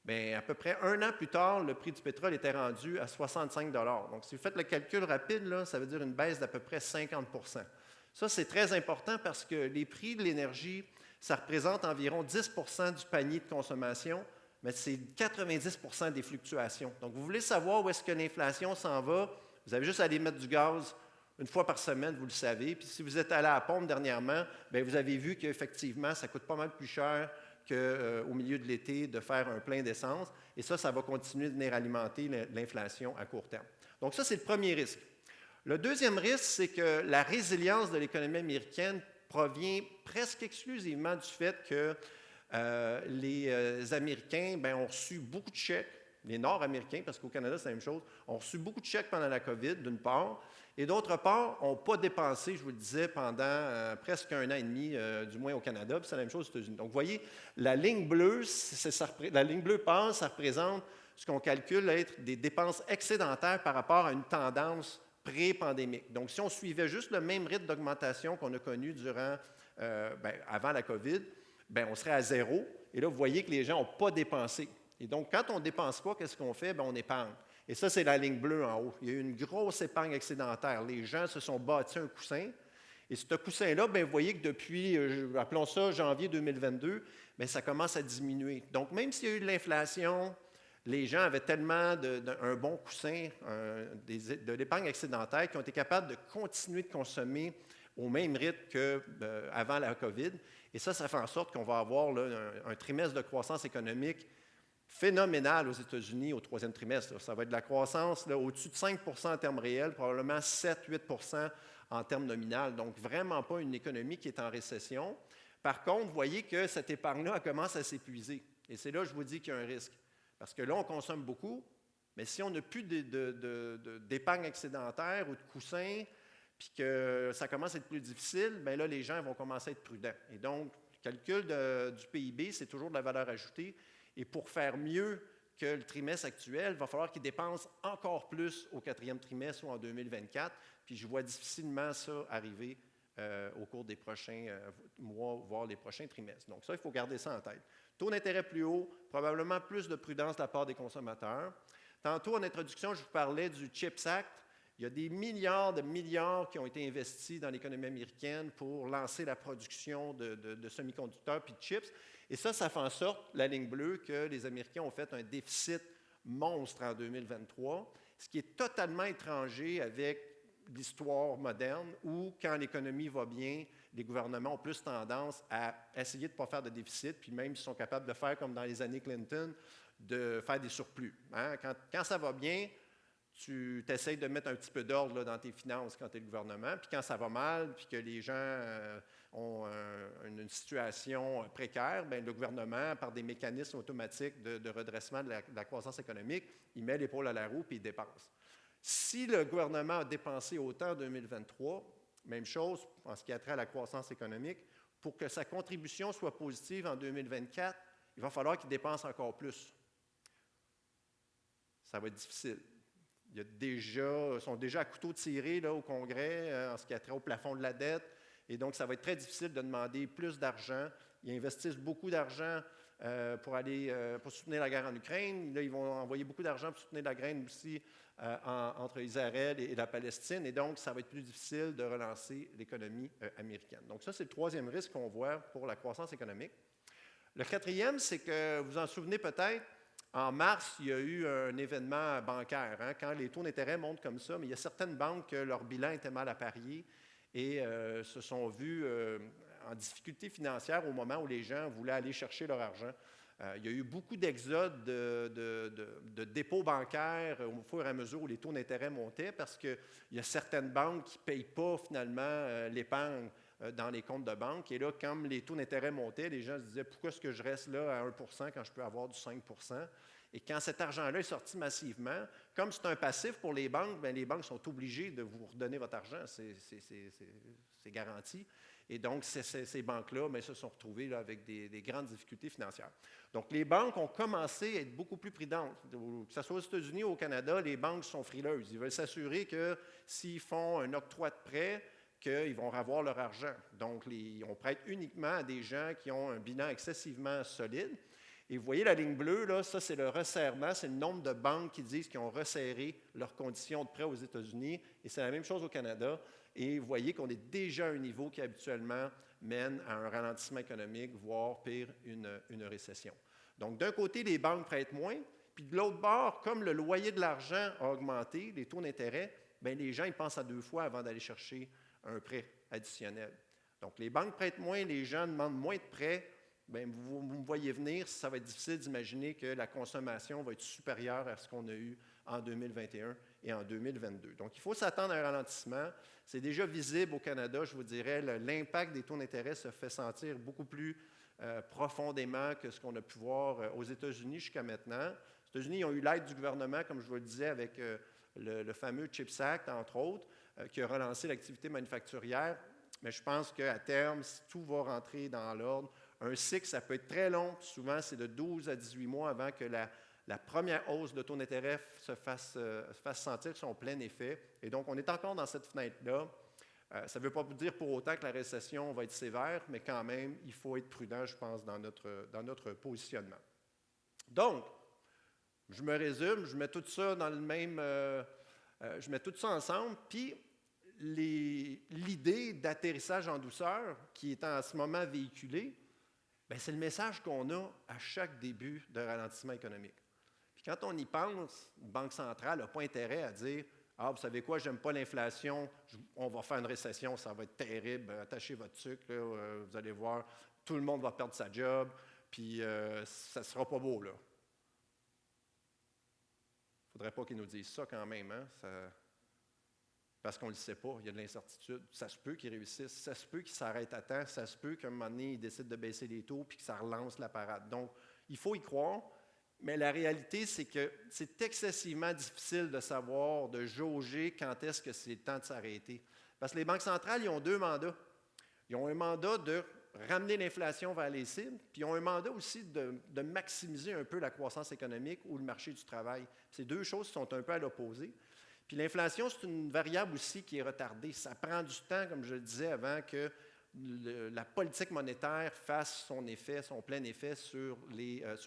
Bien, à peu près un an plus tard, le prix du pétrole était rendu à 65 $. Donc, si vous faites le calcul rapide, là, ça veut dire une baisse d'à peu près 50 %. Ça, c'est très important parce que les prix de l'énergie, ça représente environ 10 % du panier de consommation, mais c'est 90 % des fluctuations. Donc, vous voulez savoir où est-ce que l'inflation s'en va, vous avez juste à aller mettre du gaz une fois par semaine, vous le savez. Puis si vous êtes allé à la pompe dernièrement, bien, vous avez vu qu'effectivement, ça coûte pas mal plus cher qu'au milieu de l'été de faire un plein d'essence. Et ça va continuer de venir alimenter l'inflation à court terme. Donc ça, c'est le premier risque. Le deuxième risque, c'est que la résilience de l'économie américaine provient presque exclusivement du fait que les Américains ont reçu beaucoup de chèques, les Nord-Américains, parce qu'au Canada, c'est la même chose, ont reçu beaucoup de chèques pendant la COVID, d'une part, et d'autre part, n'ont pas dépensé, je vous le disais, pendant presque un an et demi, du moins au Canada, puis c'est la même chose aux États-Unis. Donc, vous voyez, la ligne bleue pâle, ça représente ce qu'on calcule être des dépenses excédentaires par rapport à une tendance pré-pandémique. Donc, si on suivait juste le même rythme d'augmentation qu'on a connu avant la COVID, on serait à zéro. Et là, vous voyez que les gens n'ont pas dépensé. Et donc, quand on ne dépense pas, qu'est-ce qu'on fait? On épargne. Et ça, c'est la ligne bleue en haut. Il y a eu une grosse épargne excédentaire. Les gens se sont bâtis un coussin. Et ce coussin-là, vous voyez que depuis, appelons ça janvier 2022, ça commence à diminuer. Donc, même s'il y a eu de l'inflation, les gens avaient tellement un bon coussin de l'épargne excédentaire qu'ils ont été capables de continuer de consommer au même rythme qu'avant la COVID. Et ça fait en sorte qu'on va avoir là, un trimestre de croissance économique phénoménal aux États-Unis au troisième trimestre. Là. Ça va être de la croissance là, au-dessus de 5 en termes réels, probablement 7-8 en termes nominal. Donc, vraiment pas une économie qui est en récession. Par contre, vous voyez que cette épargne-là commence à s'épuiser. Et c'est là que je vous dis qu'il y a un risque. Parce que là, on consomme beaucoup, mais si on n'a plus d'épargne excédentaire ou de coussins, puis que ça commence à être plus difficile, bien là, les gens vont commencer à être prudents. Et donc, le calcul du PIB, c'est toujours de la valeur ajoutée. Et pour faire mieux que le trimestre actuel, il va falloir qu'ils dépensent encore plus au quatrième trimestre ou en 2024. Puis je vois difficilement ça arriver au cours des prochains mois, voire les prochains trimestres. Donc ça, il faut garder ça en tête. Taux d'intérêt plus haut, probablement plus de prudence de la part des consommateurs. Tantôt, en introduction, je vous parlais du CHIPS Act. Il y a des milliards de milliards qui ont été investis dans l'économie américaine pour lancer la production de semi-conducteurs puis de chips. Et ça fait en sorte, la ligne bleue, que les Américains ont fait un déficit monstre en 2023, ce qui est totalement étranger avec l'histoire moderne où, quand l'économie va bien, les gouvernements ont plus tendance à essayer de ne pas faire de déficit, puis même s'ils sont capables de faire comme dans les années Clinton, de faire des surplus. Hein? Quand ça va bien, tu essaies de mettre un petit peu d'ordre dans tes finances quand tu es le gouvernement, puis quand ça va mal, puis que les gens ont une situation précaire, bien, le gouvernement, par des mécanismes automatiques de redressement de la croissance économique, il met l'épaule à la roue puis il dépense. Si le gouvernement a dépensé autant en 2023, même chose en ce qui a trait à la croissance économique, pour que sa contribution soit positive en 2024, il va falloir qu'il dépense encore plus. Ça va être difficile. Ils sont déjà à couteau tiré là, au Congrès en ce qui a trait au plafond de la dette. Et donc, ça va être très difficile de demander plus d'argent. Ils investissent beaucoup d'argent pour soutenir la guerre en Ukraine. Là, ils vont envoyer beaucoup d'argent pour soutenir la guerre aussi entre Israël et la Palestine. Et donc, ça va être plus difficile de relancer l'économie américaine. Donc, ça, c'est le troisième risque qu'on voit pour la croissance économique. Le quatrième, c'est que, vous en souvenez peut-être, en mars, il y a eu un événement bancaire. Hein, quand les taux d'intérêt montent comme ça, mais il y a certaines banques que leur bilan était mal apparié et se sont vues en difficulté financière au moment où les gens voulaient aller chercher leur argent. Il y a eu beaucoup d'exodes de dépôts bancaires au fur et à mesure où les taux d'intérêt montaient parce qu'il y a certaines banques qui ne payent pas finalement l'épargne dans les comptes de banque. Et là, comme les taux d'intérêt montaient, les gens se disaient « Pourquoi est-ce que je reste là à 1 quand je peux avoir du 5 ?» Et quand cet argent-là est sorti massivement, comme c'est un passif pour les banques, bien, les banques sont obligées de vous redonner votre argent, c'est garanti. Et donc, ces banques-là bien, se sont retrouvées là, avec des grandes difficultés financières. Donc, les banques ont commencé à être beaucoup plus prudentes. Que ce soit aux États-Unis ou au Canada, les banques sont frileuses. Ils veulent s'assurer que s'ils font un octroi de prêt, qu'ils vont avoir leur argent. Donc, on prête uniquement à des gens qui ont un bilan excessivement solide. Et vous voyez la ligne bleue, là, ça, c'est le resserrement, c'est le nombre de banques qui disent qu'ils ont resserré leurs conditions de prêt aux États-Unis. Et c'est la même chose au Canada. Et vous voyez qu'on est déjà à un niveau qui habituellement mène à un ralentissement économique, voire pire, une récession. Donc, d'un côté, les banques prêtent moins, puis de l'autre bord, comme le loyer de l'argent a augmenté, les taux d'intérêt, bien, les gens ils pensent à 2 fois avant d'aller chercher un prêt additionnel. Donc, les banques prêtent moins, les gens demandent moins de prêts. Bien, vous me voyez venir, ça va être difficile d'imaginer que la consommation va être supérieure à ce qu'on a eu en 2021 et en 2022. Donc, il faut s'attendre à un ralentissement. C'est déjà visible au Canada, je vous dirais, l'impact des taux d'intérêt se fait sentir beaucoup plus profondément que ce qu'on a pu voir aux États-Unis jusqu'à maintenant. Les États-Unis ont eu l'aide du gouvernement, comme je vous le disais, avec le fameux CHIPS Act, entre autres, qui a relancé l'activité manufacturière. Mais je pense qu'à terme, si tout va rentrer dans l'ordre, un cycle, ça peut être très long. Souvent, c'est de 12 à 18 mois avant que la première hausse de taux d'intérêt se fasse sentir son plein effet. Et donc, on est encore dans cette fenêtre-là. Ça ne veut pas dire pour autant que la récession va être sévère, mais quand même, il faut être prudent, je pense, dans notre positionnement. Donc, je me résume, je mets tout ça dans le même... je mets tout ça ensemble, puis l'idée d'atterrissage en douceur qui est en ce moment véhiculée, bien, c'est le message qu'on a à chaque début de ralentissement économique. Puis quand on y pense, une banque centrale n'a pas intérêt à dire « Ah, vous savez quoi, j'aime pas l'inflation, on va faire une récession, ça va être terrible, attachez votre sucre, là, vous allez voir, tout le monde va perdre sa job, puis ça ne sera pas beau, là. Il ne faudrait pas qu'ils nous disent ça quand même, hein? Parce qu'on ne le sait pas, il y a de l'incertitude. Ça se peut qu'ils réussissent, ça se peut qu'ils s'arrêtent à temps, ça se peut qu'à un moment donné, ils décident de baisser les taux puis que ça relance la parade. Donc, il faut y croire, mais la réalité, c'est que c'est excessivement difficile de savoir, de jauger quand est-ce que c'est le temps de s'arrêter. Parce que les banques centrales, ils ont 2 mandats. Ils ont un mandat de ramener l'inflation vers les cibles, puis ils ont un mandat aussi de maximiser un peu la croissance économique ou le marché du travail. Ces 2 choses sont un peu à l'opposé. Puis l'inflation, c'est une variable aussi qui est retardée. Ça prend du temps, comme je le disais avant, que la politique monétaire fasse son effet, son plein effet sur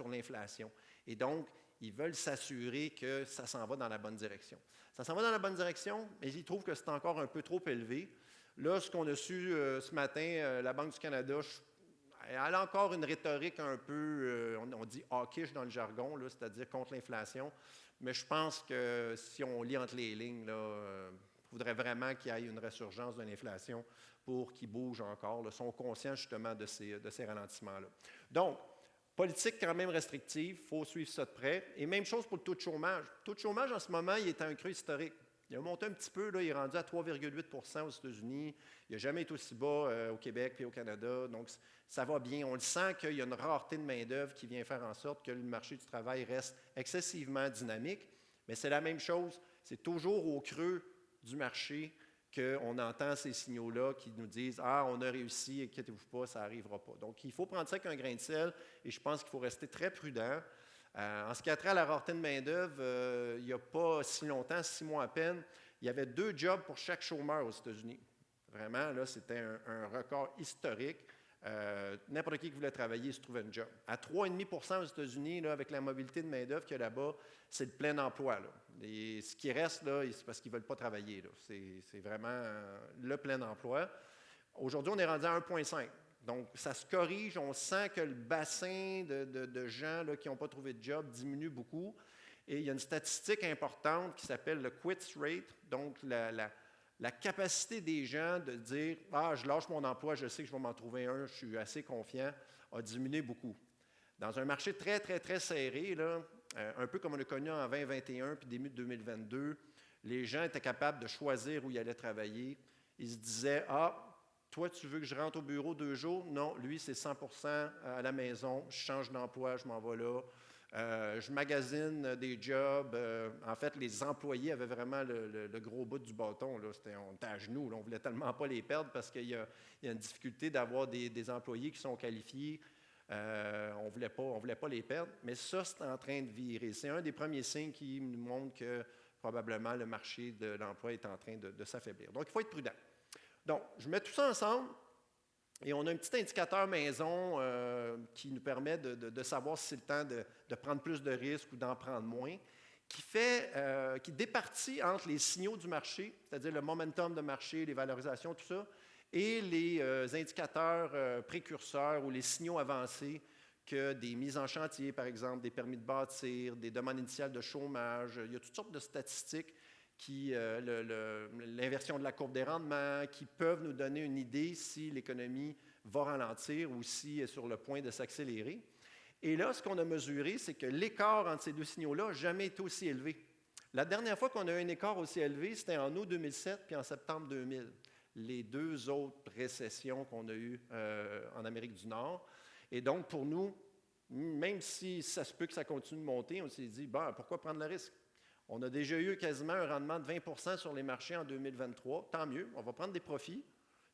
l'inflation. Et donc, ils veulent s'assurer que ça s'en va dans la bonne direction. Ça s'en va dans la bonne direction, mais ils trouvent que c'est encore un peu trop élevé. Là, ce qu'on a su ce matin, la Banque du Canada, elle a encore une rhétorique un peu, on dit hawkish dans le jargon, là, c'est-à-dire contre l'inflation. Mais je pense que si on lit entre les lignes, il faudrait vraiment qu'il y ait une résurgence de l'inflation pour qu'ils bougent encore. Ils sont conscients justement de ces ralentissements-là. Donc, politique quand même restrictive, il faut suivre ça de près. Et même chose pour le taux de chômage. Le taux de chômage, en ce moment, il est à un creux historique. Il a monté un petit peu, là, il est rendu à 3,8 % aux États-Unis. Il n'a jamais été aussi bas au Québec et au Canada. Donc, ça va bien. On le sent qu'il y a une rareté de main-d'œuvre qui vient faire en sorte que le marché du travail reste excessivement dynamique. Mais c'est la même chose. C'est toujours au creux du marché qu'on entend ces signaux-là qui nous disent « Ah, on a réussi, inquiétez-vous pas, ça n'arrivera pas ». Donc, il faut prendre ça avec un grain de sel et je pense qu'il faut rester très prudent. En ce qui a trait à la rareté de main-d'œuvre, il n'y a pas si longtemps, 6 mois à peine, il y avait 2 jobs pour chaque chômeur aux États-Unis. Vraiment, là, c'était un record historique. N'importe qui voulait travailler se trouvait un job. À 3,5 % aux États-Unis, là, avec la mobilité de main-d'œuvre qu'il y a là-bas, c'est le plein emploi. Là. Et ce qui reste, là, c'est parce qu'ils ne veulent pas travailler. Là. C'est vraiment le plein emploi. Aujourd'hui, on est rendu à 1,5. Donc, ça se corrige. On sent que le bassin de gens là, qui n'ont pas trouvé de job diminue beaucoup. Et il y a une statistique importante qui s'appelle le quits rate, donc la capacité des gens de dire « Ah, je lâche mon emploi, je sais que je vais m'en trouver un, je suis assez confiant », a diminué beaucoup. Dans un marché très, très, très serré, là, un peu comme on a connu en 2021 puis début de 2022, les gens étaient capables de choisir où ils allaient travailler. Ils se disaient « Ah, toi, tu veux que je rentre au bureau 2 jours? Non, lui, c'est 100% à la maison. Je change d'emploi, je m'en vais là. Je magasine des jobs. En fait, les employés avaient vraiment le gros bout du bâton. Là. On était à genoux. Là. On ne voulait tellement pas les perdre parce qu'il y a une difficulté d'avoir des employés qui sont qualifiés. On ne voulait pas les perdre. Mais ça, c'est en train de virer. C'est un des premiers signes qui nous montre que probablement le marché de l'emploi est en train de s'affaiblir. Donc, il faut être prudent. Donc, je mets tout ça ensemble et on a un petit indicateur maison qui nous permet de savoir si c'est le temps de prendre plus de risques ou d'en prendre moins, qui départit entre les signaux du marché, c'est-à-dire le momentum de marché, les valorisations, tout ça, et les indicateurs précurseurs ou les signaux avancés que des mises en chantier, par exemple, des permis de bâtir, des demandes initiales de chômage. Il y a toutes sortes de statistiques l'inversion de la courbe des rendements, qui peuvent nous donner une idée si l'économie va ralentir ou si elle est sur le point de s'accélérer. Et là, ce qu'on a mesuré, c'est que l'écart entre ces 2 signaux-là n'a jamais été aussi élevé. La dernière fois qu'on a eu un écart aussi élevé, c'était en août 2007 puis en septembre 2000, les 2 autres récessions qu'on a eues en Amérique du Nord. Et donc, pour nous, même si ça se peut que ça continue de monter, on s'est dit, bon, pourquoi prendre le risque? On a déjà eu quasiment un rendement de 20 % sur les marchés en 2023. Tant mieux, on va prendre des profits.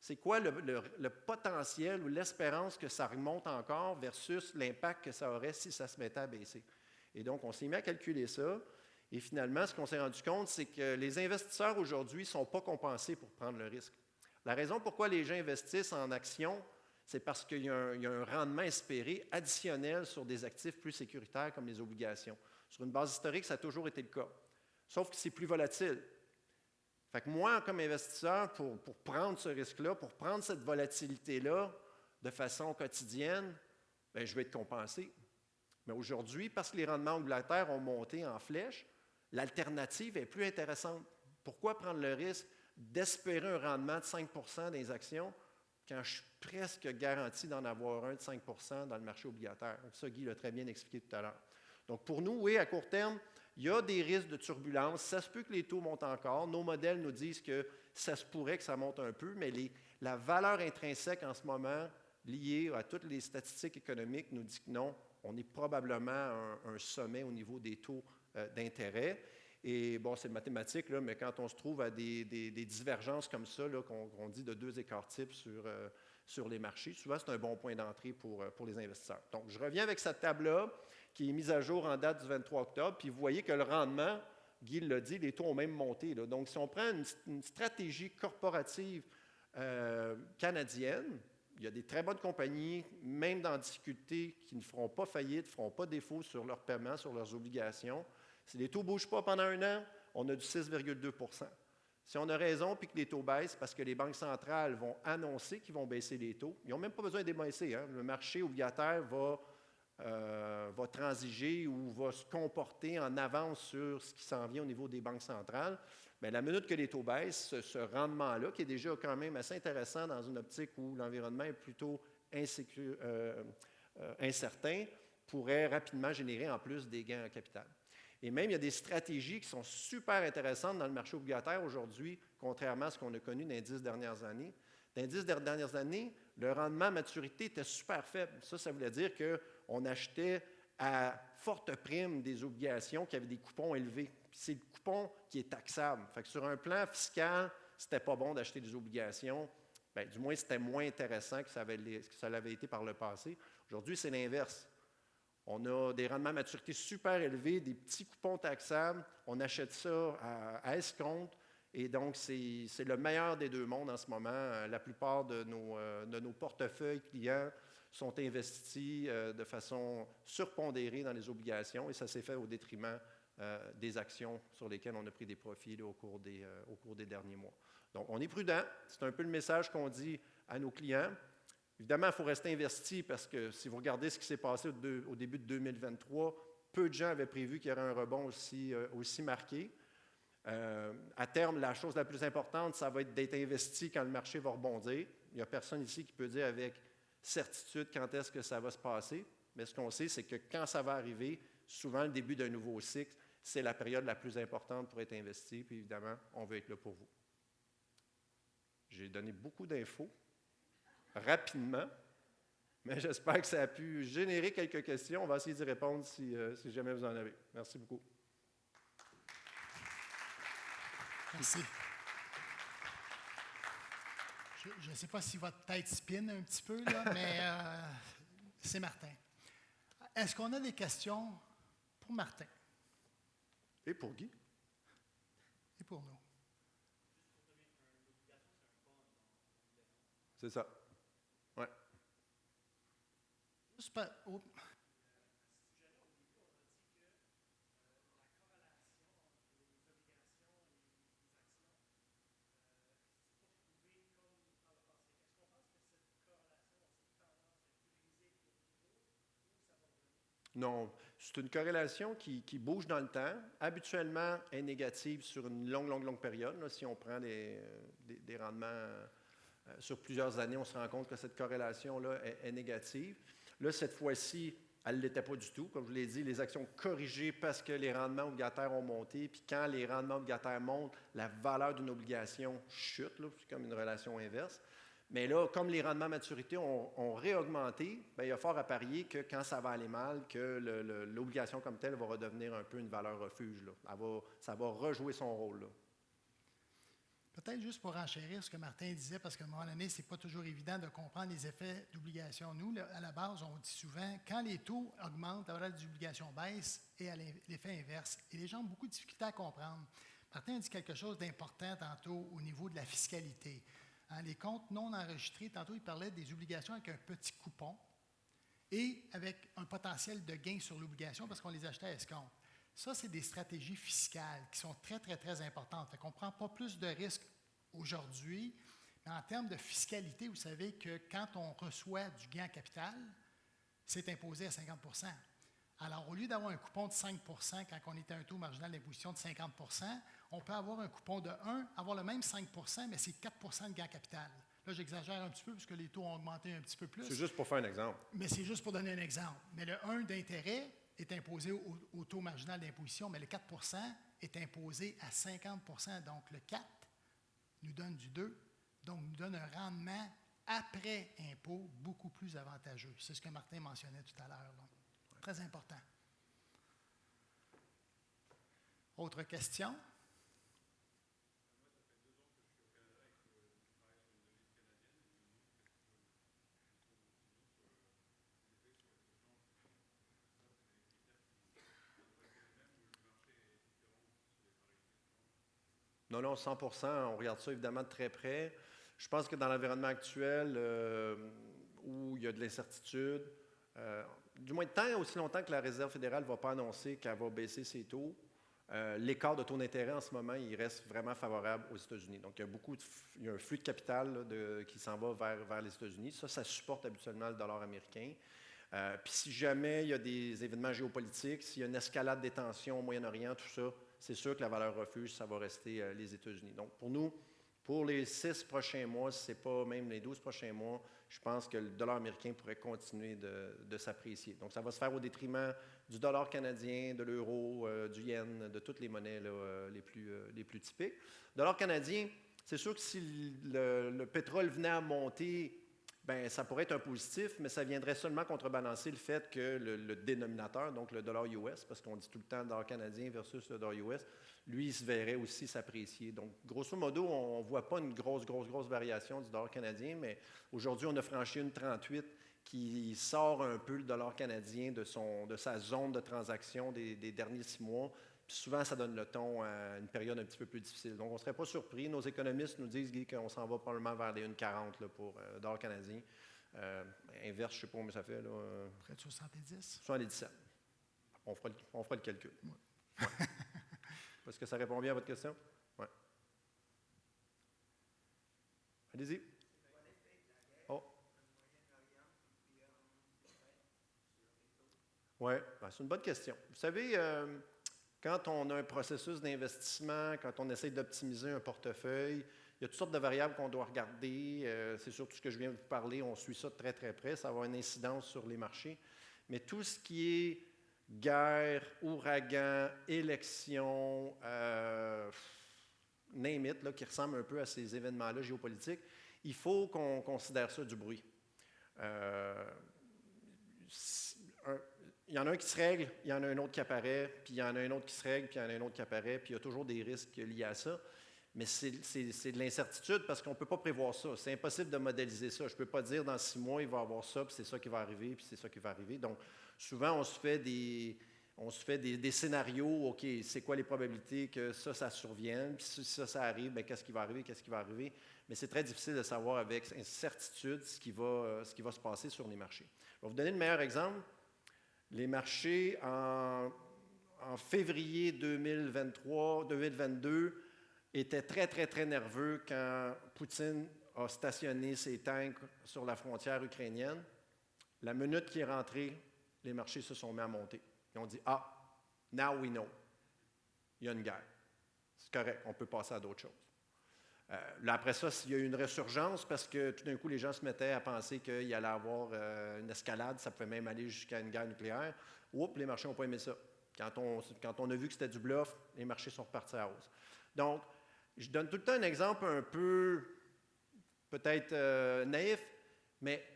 C'est quoi le potentiel ou l'espérance que ça remonte encore versus l'impact que ça aurait si ça se mettait à baisser? Et donc, on s'est mis à calculer ça. Et finalement, ce qu'on s'est rendu compte, c'est que les investisseurs aujourd'hui ne sont pas compensés pour prendre le risque. La raison pourquoi les gens investissent en actions, c'est parce qu'il y a un rendement espéré additionnel sur des actifs plus sécuritaires comme les obligations. Sur une base historique, ça a toujours été le cas. Sauf que c'est plus volatile. Fait que moi, comme investisseur, pour prendre ce risque-là, pour prendre cette volatilité-là de façon quotidienne, bien, je vais être compensé. Mais aujourd'hui, parce que les rendements obligataires ont monté en flèche, l'alternative est plus intéressante Pourquoi prendre le risque d'espérer un rendement de 5 % des actions quand je suis presque garanti d'en avoir un de 5 % dans le marché obligataire? Ça, Guy l'a très bien expliqué tout à l'heure. Donc, pour nous, oui, à court terme, il y a des risques de turbulence. Ça se peut que les taux montent encore. Nos modèles nous disent que ça se pourrait que ça monte un peu, mais la valeur intrinsèque en ce moment, liée à toutes les statistiques économiques, nous dit que non, on est probablement à un sommet au niveau des taux d'intérêt. Et bon, c'est mathématique, là, mais quand on se trouve à des divergences comme ça, qu'on dit de 2 écarts types sur les marchés, souvent c'est un bon point d'entrée pour les investisseurs. Donc, je reviens avec cette table-là qui est mise à jour en date du 23 octobre, puis vous voyez que le rendement, Guy l'a dit, les taux ont même monté. Là. Donc, si on prend une stratégie corporative canadienne, il y a des très bonnes compagnies, même dans la difficulté, qui ne feront pas faillite, ne feront pas défaut sur leurs paiements, sur leurs obligations. Si les taux ne bougent pas pendant un an, on a du 6,2 %. Si on a raison puis que les taux baissent parce que les banques centrales vont annoncer qu'ils vont baisser les taux, ils n'ont même pas besoin de les baisser. Hein. Le marché obligataire va transiger ou va se comporter en avance sur ce qui s'en vient au niveau des banques centrales. Bien, la minute que les taux baissent, ce rendement-là, qui est déjà quand même assez intéressant dans une optique où l'environnement est plutôt incertain, pourrait rapidement générer en plus des gains en capital. Et même, il y a des stratégies qui sont super intéressantes dans le marché obligataire aujourd'hui, contrairement à ce qu'on a connu dans les 10 dernières années. Dans les 10 dernières années, le rendement à maturité était super faible. Ça voulait dire qu'on achetait à forte prime des obligations qui avaient des coupons élevés. Puis c'est le coupon qui est taxable. Fait que sur un plan fiscal, c'était pas bon d'acheter des obligations. Bien, du moins, c'était moins intéressant que ça l'avait été par le passé. Aujourd'hui, c'est l'inverse. On a des rendements à maturité super élevés, des petits coupons taxables. On achète ça à escompte. Et donc, c'est le meilleur des deux mondes en ce moment. La plupart de nos portefeuilles clients sont investis de façon surpondérée dans les obligations et ça s'est fait au détriment des actions sur lesquelles on a pris des profits là, au cours des derniers mois. Donc, on est prudent. C'est un peu le message qu'on dit à nos clients. Évidemment, il faut rester investi parce que si vous regardez ce qui s'est passé au début de 2023, peu de gens avaient prévu qu'il y aurait un rebond aussi marqué. À terme, la chose la plus importante, ça va être d'être investi quand le marché va rebondir. Il n'y a personne ici qui peut dire avec certitude quand est-ce que ça va se passer. Mais ce qu'on sait, c'est que quand ça va arriver, souvent le début d'un nouveau cycle, c'est la période la plus importante pour être investi. Puis évidemment, on veut être là pour vous. J'ai donné beaucoup d'infos rapidement, mais j'espère que ça a pu générer quelques questions. On va essayer d'y répondre si jamais vous en avez. Merci beaucoup. Merci. Je ne sais pas si votre tête spin un petit peu, là, mais c'est Martin. Est-ce qu'on a des questions pour Martin? Et pour Guy? Et pour nous. C'est ça. Oui. Juste pas. Oh. Non, c'est une corrélation qui bouge dans le temps. Habituellement, elle est négative sur une longue période. Là, si on prend des rendements sur plusieurs années, on se rend compte que cette corrélation-là est négative. Là, cette fois-ci, elle ne l'était pas du tout. Comme je vous l'ai dit, les actions corrigées parce que les rendements obligataires ont monté. Puis quand les rendements obligataires montent, la valeur d'une obligation chute. Là, c'est comme une relation inverse. Mais là, comme les rendements à maturité ont réaugmenté, bien, il y a fort à parier que quand ça va aller mal, que l'obligation comme telle va redevenir un peu une valeur refuge. Là. Ça va rejouer son rôle. Là. Peut-être juste pour enchérir ce que Martin disait, parce qu'à un moment donné, ce n'est pas toujours évident de comprendre les effets d'obligation. Nous, là, à la base, on dit souvent, quand les taux augmentent, la valeur des obligations baisse et à l'effet inverse. Et les gens ont beaucoup de difficultés à comprendre. Martin a dit quelque chose d'important tantôt au niveau de la fiscalité. Les comptes non enregistrés, tantôt, il parlait des obligations avec un petit coupon et avec un potentiel de gain sur l'obligation parce qu'on les achetait à escompte. Ça, c'est des stratégies fiscales qui sont très importantes. On ne prend pas plus de risques aujourd'hui, mais en termes de fiscalité, vous savez que quand on reçoit du gain en capital, c'est imposé à 50 %. Alors, au lieu d'avoir un coupon de 5 % quand on est à un taux marginal d'imposition de 50 %, on peut avoir un coupon de 1, avoir le même 5 mais c'est 4 de gain capital. Là, j'exagère un petit peu parce que les taux ont augmenté un petit peu plus. C'est juste pour faire un exemple. Mais c'est juste pour donner un exemple. Mais le 1 d'intérêt est imposé au taux marginal d'imposition, mais le 4 est imposé à 50 Donc, le 4 nous donne du 2, donc nous donne un rendement après impôt beaucoup plus avantageux. C'est ce que Martin mentionnait tout à l'heure. Très important. Autre question? Non, non, 100%. On regarde ça évidemment de très près. Je pense que dans l'environnement actuel, où il y a de l'incertitude, du moins de temps, aussi longtemps que la Réserve fédérale ne va pas annoncer qu'elle va baisser ses taux, l'écart de taux d'intérêt en ce moment, il reste vraiment favorable aux États-Unis. Donc, il y a un flux de capital là, qui s'en va vers les États-Unis. Ça supporte habituellement le dollar américain. Puis si jamais il y a des événements géopolitiques, s'il y a une escalade des tensions au Moyen-Orient, tout ça, c'est sûr que la valeur refuge, ça va rester les États-Unis. Donc, pour nous, pour les 6 prochains mois, si ce n'est pas même les 12 prochains mois, je pense que le dollar américain pourrait continuer de s'apprécier. Donc, ça va se faire au détriment du dollar canadien, de l'euro, du yen, de toutes les monnaies là, les plus typiques. Le dollar canadien, c'est sûr que si le pétrole venait à monter, bien, ça pourrait être un positif, mais ça viendrait seulement contrebalancer le fait que le dénominateur, donc le dollar US, parce qu'on dit tout le temps dollar canadien versus le dollar US, lui, il se verrait aussi s'apprécier. Donc, grosso modo, on ne voit pas une grosse variation du dollar canadien, mais aujourd'hui, on a franchi une 38 qui sort un peu le dollar canadien de sa zone de transaction des derniers 6 mois. Puis souvent, ça donne le ton à une période un petit peu plus difficile. Donc, on ne serait pas surpris. Nos économistes nous disent, Guy, qu'on s'en va probablement vers les 1,40 pour le dollar canadien. Inverse, je ne sais pas combien ça fait. Là, Près de 70? 77. On fera le calcul. Ouais. Est-ce que ça répond bien à votre question? Oui. Allez-y. Oh. Oui, ben, c'est une bonne question. Vous savez, quand on a un processus d'investissement, quand on essaie d'optimiser un portefeuille, il y a toutes sortes de variables qu'on doit regarder. C'est sûr, tout ce que je viens de vous parler, on suit ça de très, très près. Ça va avoir une incidence sur les marchés. Mais tout ce qui est guerre, ouragan, élection, name it, là, qui ressemble un peu à ces événements-là géopolitiques, il faut qu'on considère ça du bruit. Il y en a un qui se règle, il y en a un autre qui apparaît, puis il y en a un autre qui se règle, puis il y en a un autre qui apparaît, puis il y a toujours des risques liés à ça. Mais c'est de l'incertitude parce qu'on ne peut pas prévoir ça. C'est impossible de modéliser ça. Je ne peux pas dire dans 6 mois, il va y avoir ça, puis c'est ça qui va arriver, puis c'est ça qui va arriver. Donc, souvent, on se fait des scénarios. OK, c'est quoi les probabilités que ça survienne? Puis si ça arrive, bien, qu'est-ce qui va arriver? Mais c'est très difficile de savoir avec certitude ce qui va se passer sur les marchés. Je vais vous donner le meilleur exemple. Les marchés en février 2022 étaient très, très, très nerveux quand Poutine a stationné ses tanks sur la frontière ukrainienne. La minute qu'il est rentré, les marchés se sont mis à monter. Ils ont dit « Ah, now we know. Il y a une guerre. C'est correct, on peut passer à d'autres choses. » Là, après ça, il y a eu une résurgence parce que tout d'un coup, les gens se mettaient à penser qu'il y allait avoir une escalade, ça pouvait même aller jusqu'à une guerre nucléaire. Oups, les marchés n'ont pas aimé ça. Quand on a vu que c'était du bluff, les marchés sont repartis à hausse. Donc, je donne tout le temps un exemple un peu, peut-être naïf, mais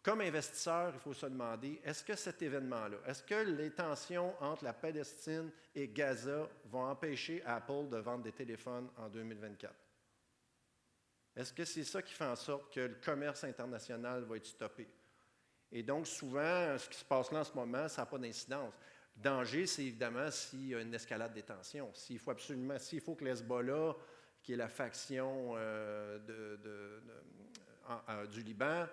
comme investisseur, il faut se demander, est-ce que cet événement-là, est-ce que les tensions entre la Palestine et Gaza vont empêcher Apple de vendre des téléphones en 2024? Est-ce que c'est ça qui fait en sorte que le commerce international va être stoppé? Et donc, souvent, ce qui se passe là en ce moment, ça n'a pas d'incidence. Le danger, c'est évidemment s'il y a une escalade des tensions. S'il faut que l'Hezbollah, qui est la faction du Liban,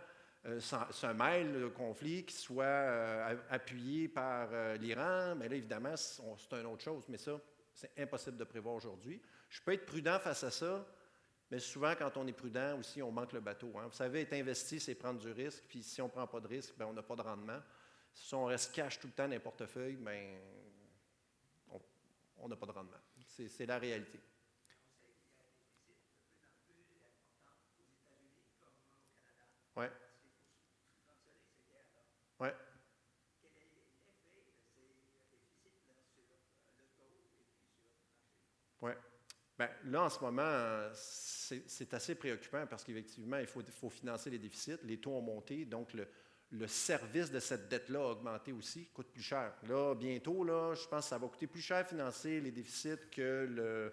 se mêle au conflit, qui soit appuyé par l'Iran, mais là, évidemment, c'est une autre chose. Mais ça, c'est impossible de prévoir aujourd'hui. Je peux être prudent face à ça, mais souvent, quand on est prudent aussi, on manque le bateau. Hein. Vous savez, être investi, c'est prendre du risque, puis si on ne prend pas de risque, bien, on n'a pas de rendement. Si on reste cash tout le temps dans les portefeuilles, bien, on n'a pas de rendement. C'est la réalité. Oui. Oui. Oui. Bien, là, en ce moment, c'est assez préoccupant parce qu'effectivement, il faut financer les déficits. Les taux ont monté, donc le service de cette dette-là a augmenté aussi, coûte plus cher. Là, bientôt, là, je pense que ça va coûter plus cher financer les déficits que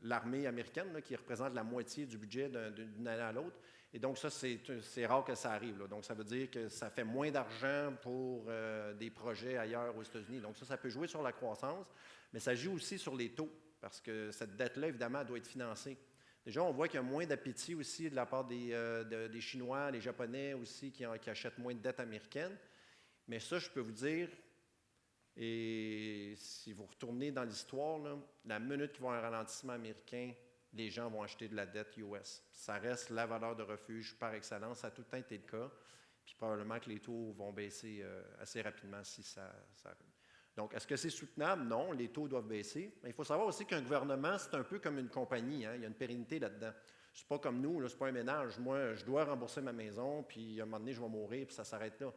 l'armée américaine, là, qui représente la moitié du budget d'une année à l'autre. Et donc, ça, c'est rare que ça arrive, là. Donc, ça veut dire que ça fait moins d'argent pour des projets ailleurs aux États-Unis. Donc, ça peut jouer sur la croissance, mais ça joue aussi sur les taux, parce que cette dette-là, évidemment, elle doit être financée. Déjà, on voit qu'il y a moins d'appétit aussi de la part des Chinois, les Japonais aussi, qui achètent moins de dettes américaines. Mais ça, je peux vous dire, et si vous retournez dans l'histoire, là, la minute qu'il va y avoir un ralentissement américain, les gens vont acheter de la dette US. Ça reste la valeur de refuge par excellence. Ça a tout le temps été le cas. Puis probablement que les taux vont baisser assez rapidement si ça arrive. Donc, est-ce que c'est soutenable? Non, les taux doivent baisser. Mais il faut savoir aussi qu'un gouvernement, c'est un peu comme une compagnie. Hein? Il y a une pérennité là-dedans. Ce n'est pas comme nous, ce n'est pas un ménage. Moi, je dois rembourser ma maison, puis à un moment donné, je vais mourir, puis ça s'arrête là.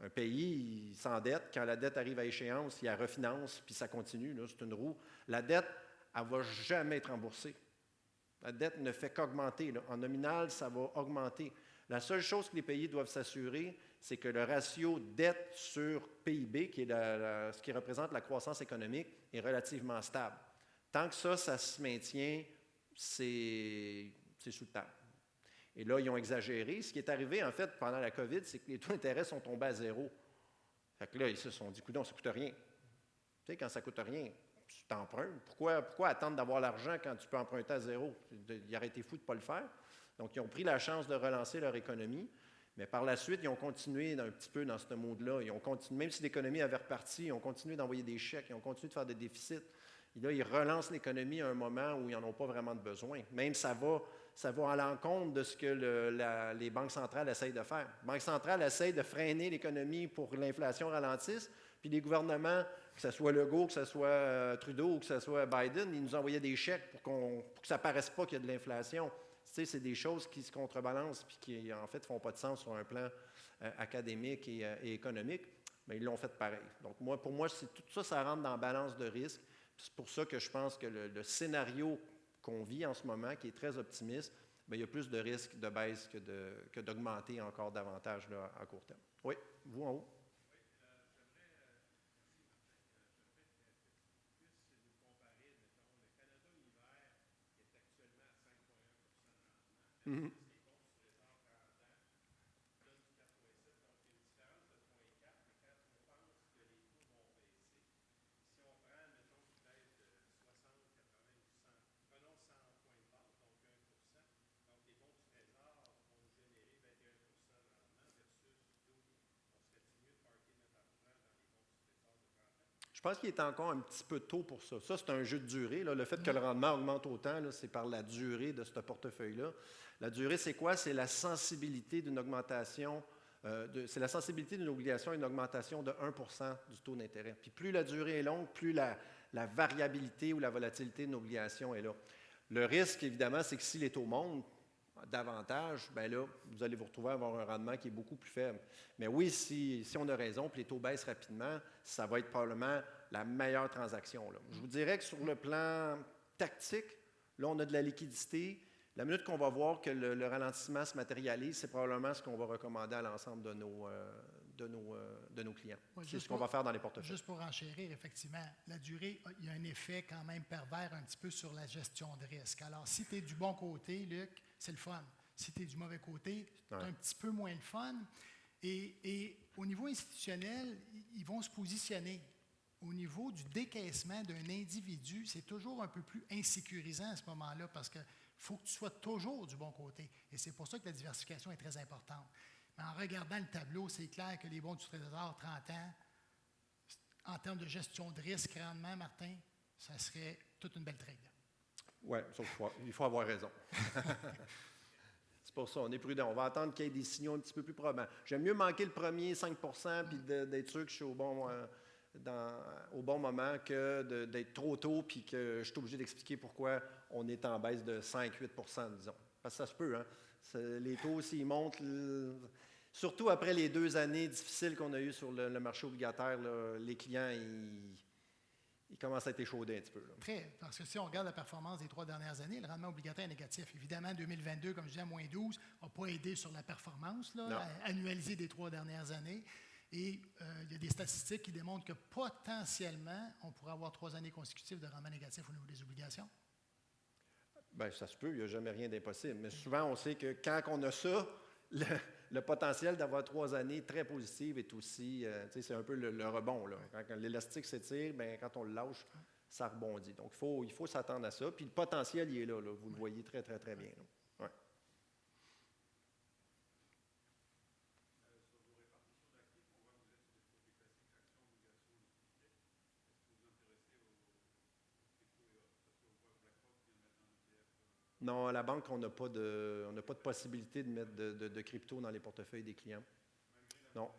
Un pays, il s'endette. Quand la dette arrive à échéance, il la refinance, puis ça continue. C'est une roue. La dette, elle ne va jamais être remboursée. La dette ne fait qu'augmenter. En nominal, ça va augmenter. La seule chose que les pays doivent s'assurer, c'est que le ratio dette sur PIB, qui est ce qui représente la croissance économique, est relativement stable. Tant que ça se maintient, c'est soutenable. Et là, ils ont exagéré. Ce qui est arrivé, en fait, pendant la COVID, c'est que les taux d'intérêt sont tombés à zéro. Fait que là, ils se sont dit, coudonc, ça ne coûte rien. Tu sais, quand ça ne coûte rien, tu t'empruntes. Pourquoi attendre d'avoir l'argent quand tu peux emprunter à zéro? Il aurait été fou de ne pas le faire. Donc, ils ont pris la chance de relancer leur économie, mais par la suite, ils ont continué un petit peu dans ce mode-là. Ils ont continué, même si l'économie avait reparti, ils ont continué d'envoyer des chèques, ils ont continué de faire des déficits. Et là, ils relancent l'économie à un moment où ils n'en ont pas vraiment de besoin. Même ça va à l'encontre de ce que les banques centrales essayent de faire. Les banques centrales essayent de freiner l'économie pour que l'inflation ralentisse, puis les gouvernements, que ce soit Legault, que ce soit Trudeau ou que ce soit Biden, ils nous envoyaient des chèques pour que ça ne paraisse pas qu'il y a de l'inflation. Tu sais, c'est des choses qui se contrebalancent puis qui, en fait, ne font pas de sens sur un plan académique et économique, mais ils l'ont fait pareil. Donc, pour moi, tout ça, ça rentre dans la balance de risque. C'est pour ça que je pense que le scénario qu'on vit en ce moment, qui est très optimiste, bien, il y a plus de risques de baisse que d'augmenter encore davantage là, à court terme. Oui, vous en haut. Mm-hmm. Je pense qu'il est encore un petit peu tôt pour ça. Ça, c'est un jeu de durée. Là. Le fait que le rendement augmente autant, là, c'est par la durée de ce portefeuille-là. La durée, c'est quoi? C'est la sensibilité d'une augmentation, c'est la sensibilité d'une obligation à une augmentation de 1 du taux d'intérêt. Puis plus la durée est longue, plus la variabilité ou la volatilité d'une obligation est là. Le risque, évidemment, c'est que si les taux montent davantage, bien là, vous allez vous retrouver à avoir un rendement qui est beaucoup plus faible. Mais oui, si on a raison, puis les taux baissent rapidement, ça va être probablement la meilleure transaction. Là. Je vous dirais que sur le plan tactique, là, on a de la liquidité. La minute qu'on va voir que le ralentissement se matérialise, c'est probablement ce qu'on va recommander à l'ensemble de nos clients. Oui, c'est ce qu'on va faire dans les portefeuilles. Juste pour enchérir, effectivement, la durée, il y a un effet quand même pervers un petit peu sur la gestion de risque. Alors, si tu es du bon côté, Luc, c'est le fun. Si tu es du mauvais côté, c'est un petit peu moins le fun. Et au niveau institutionnel, ils vont se positionner. Au niveau du décaissement d'un individu, c'est toujours un peu plus insécurisant à ce moment-là parce qu'il faut que tu sois toujours du bon côté. Et c'est pour ça que la diversification est très importante. Mais en regardant le tableau, c'est clair que les bons du Trésor, 30 ans, en termes de gestion de risque, rendement, Martin, ça serait toute une belle trade. Oui, il faut avoir raison. C'est pour ça, on est prudent. On va attendre qu'il y ait des signaux un petit peu plus probants. J'aime mieux manquer le premier 5 puis d'être sûr que je suis au bon au bon moment que d'être trop tôt puis que je suis obligé d'expliquer pourquoi on est en baisse de 5-8 %, disons. Parce que ça se peut, hein? Les taux, s'ils montent, surtout après les 2 années difficiles qu'on a eues sur le marché obligataire, là, les clients, ils commencent à être échaudés un petit peu. Là. Très, parce que si on regarde la performance des 3 dernières années, le rendement obligataire est négatif. Évidemment, 2022, comme je disais, à moins 12, n'a pas aidé sur la performance là, annualisée des 3 dernières années. Et il y a des statistiques qui démontrent que potentiellement, on pourrait avoir 3 années consécutives de rendement négatif au niveau des obligations. Bien, ça se peut, il n'y a jamais rien d'impossible. Mais souvent, on sait que quand on a ça, le potentiel d'avoir 3 années très positives est aussi, c'est un peu le rebond. Là. Quand l'élastique s'étire, bien, quand on le lâche, ça rebondit. Donc, il faut s'attendre à ça. Puis le potentiel, il est là. Vous le voyez très, très, très bien. Là. Ouais. Non, à la banque, on n'a pas de possibilité de mettre de crypto dans les portefeuilles des clients. Non.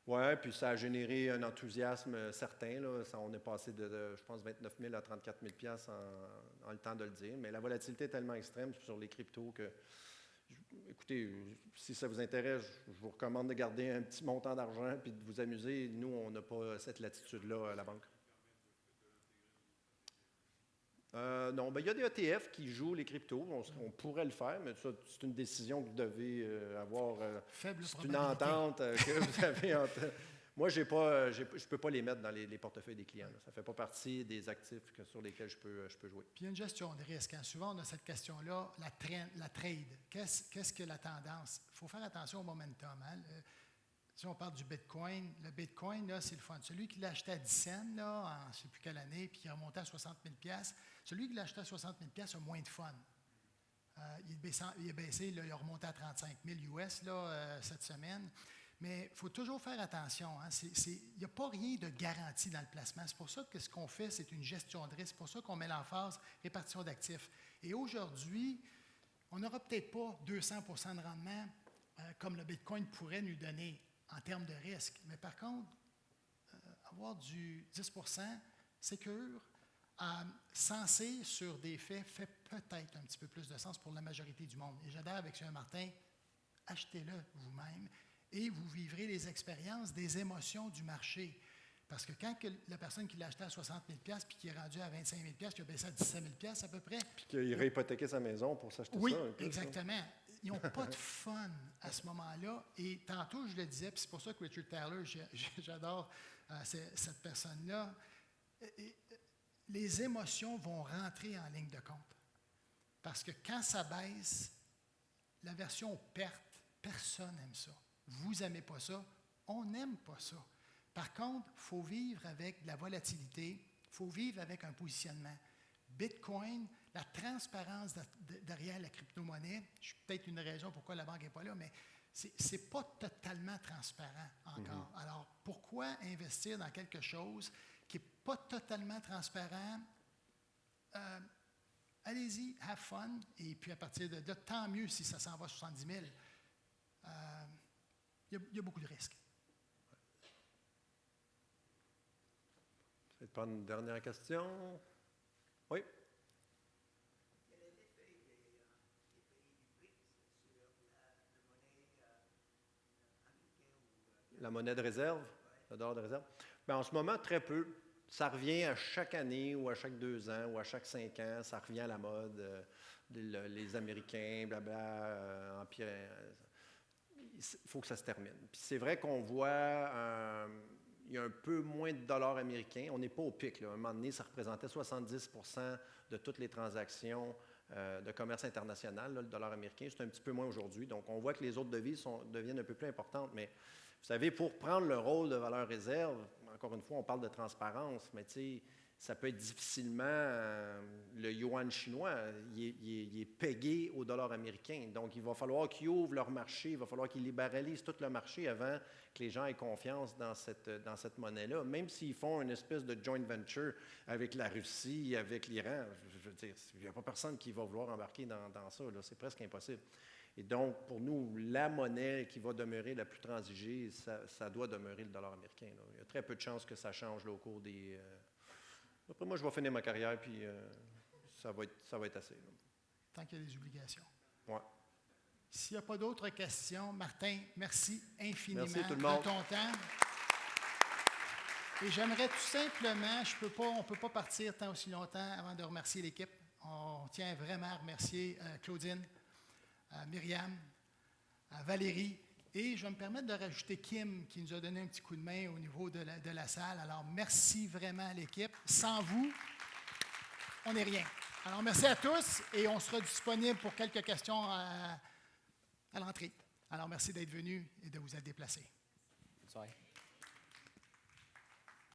Oui, puis ça a généré un enthousiasme certain. Là. On est passé de, je pense, 29 000 à 34 000 en le temps de le dire. Mais la volatilité est tellement extrême sur les cryptos que, écoutez, si ça vous intéresse, je vous recommande de garder un petit montant d'argent puis de vous amuser. Nous, on n'a pas cette latitude-là à la banque. Non, bien, il y a des ETF qui jouent les cryptos. On pourrait le faire, mais ça, c'est une décision que vous devez avoir. C'est une entente que vous avez entre. Moi, je ne peux pas les mettre dans les portefeuilles des clients. Là. Ça ne fait pas partie des actifs sur lesquels je peux jouer. Puis il y a une gestion de risque. Hein. Souvent, on a cette question-là, la trade. Qu'est-ce que la tendance? Il faut faire attention au momentum. Hein. Si on parle du Bitcoin, le Bitcoin, là, c'est le fun. Celui qui l'a acheté à 10 cents, là, en je ne sais plus quelle année, puis qui est remonté à 60 000 $, celui qui l'a acheté à 60 000 $, a moins de fun. Il a baissé, là, il a remonté à 35 000 US là, cette semaine. Mais il faut toujours faire attention. Hein. Il n'y a pas rien de garanti dans le placement. C'est pour ça que ce qu'on fait, c'est une gestion de risque. C'est pour ça qu'on met l'emphase répartition d'actifs. Et aujourd'hui, on n'aura peut-être pas 200 % de rendement comme le Bitcoin pourrait nous donner en termes de risque. Mais par contre, avoir du 10 % sécure, sensé sur des faits, fait peut-être un petit peu plus de sens pour la majorité du monde. Et j'adhère avec M. Martin, achetez-le vous-même et vous vivrez les expériences des émotions du marché. Parce que quand la personne qui l'a acheté à 60 000 $, puis qui est rendu à 25 000 $, qui a baissé à 17 000 $ à peu près. Puis qu'il réhypothéquait sa maison pour s'acheter ça. Oui, peu, exactement. Ça. Ils n'ont pas de fun à ce moment-là. Et tantôt, je le disais, puis c'est pour ça que Richard Thaler, j'adore cette personne-là. Les émotions vont rentrer en ligne de compte. Parce que quand ça baisse, la version perte, personne n'aime ça. Vous n'aimez pas ça, on n'aime pas ça. Par contre, il faut vivre avec de la volatilité, il faut vivre avec un positionnement. Bitcoin, la transparence derrière la crypto-monnaie, c'est peut-être une raison pourquoi la banque n'est pas là, mais ce n'est pas totalement transparent encore. Mm-hmm. Alors, pourquoi investir dans quelque chose qui n'est pas totalement transparent? Allez-y, have fun, et puis à partir de là, tant mieux si ça s'en va à 70 000. Il y a beaucoup de risques. Je vais prendre une dernière question. Oui? Quel est l'effet des pays du BRICS sur la monnaie américaine? La monnaie de réserve, le dollar de réserve. Bien, en ce moment, très peu. Ça revient à chaque année ou à chaque 2 ans ou à chaque 5 ans. Ça revient à la mode. Les Américains, blabla, empire. Il faut que ça se termine. Puis c'est vrai qu'on voit il y a un peu moins de dollars américains. On n'est pas au pic. Là. À un moment donné, ça représentait 70 % de toutes les transactions de commerce international, là, le dollar américain. C'est un petit peu moins aujourd'hui. Donc, on voit que les autres devises deviennent un peu plus importantes. Mais vous savez, pour prendre le rôle de valeur réserve, encore une fois, on parle de transparence, mais tu sais, ça peut être difficilement le yuan chinois, il est pégué au dollar américain. Donc, il va falloir qu'ils ouvrent leur marché, il va falloir qu'ils libéralisent tout le marché avant que les gens aient confiance dans cette monnaie-là. Même s'ils font une espèce de joint venture avec la Russie, avec l'Iran, je veux dire, il n'y a pas personne qui va vouloir embarquer dans ça, là, c'est presque impossible. Et donc, pour nous, la monnaie qui va demeurer la plus transigée, ça doit demeurer le dollar américain. Là. Il y a très peu de chances que ça change là, au cours des... Après moi, je vais finir ma carrière, puis ça va être assez. Là. Tant qu'il y a des obligations. Ouais. S'il n'y a pas d'autres questions, Martin, merci infiniment Merci tout le monde. de ton temps. Et j'aimerais tout simplement, on ne peut pas partir tant aussi longtemps avant de remercier l'équipe. On tient vraiment à remercier Claudine, Myriam, Valérie, et je vais me permettre de rajouter Kim, qui nous a donné un petit coup de main au niveau de la salle. Alors, merci vraiment à l'équipe. Sans vous, on n'est rien. Alors, merci à tous, et on sera disponible pour quelques questions à l'entrée. Alors, merci d'être venus et de vous être déplacés. Bonne soirée.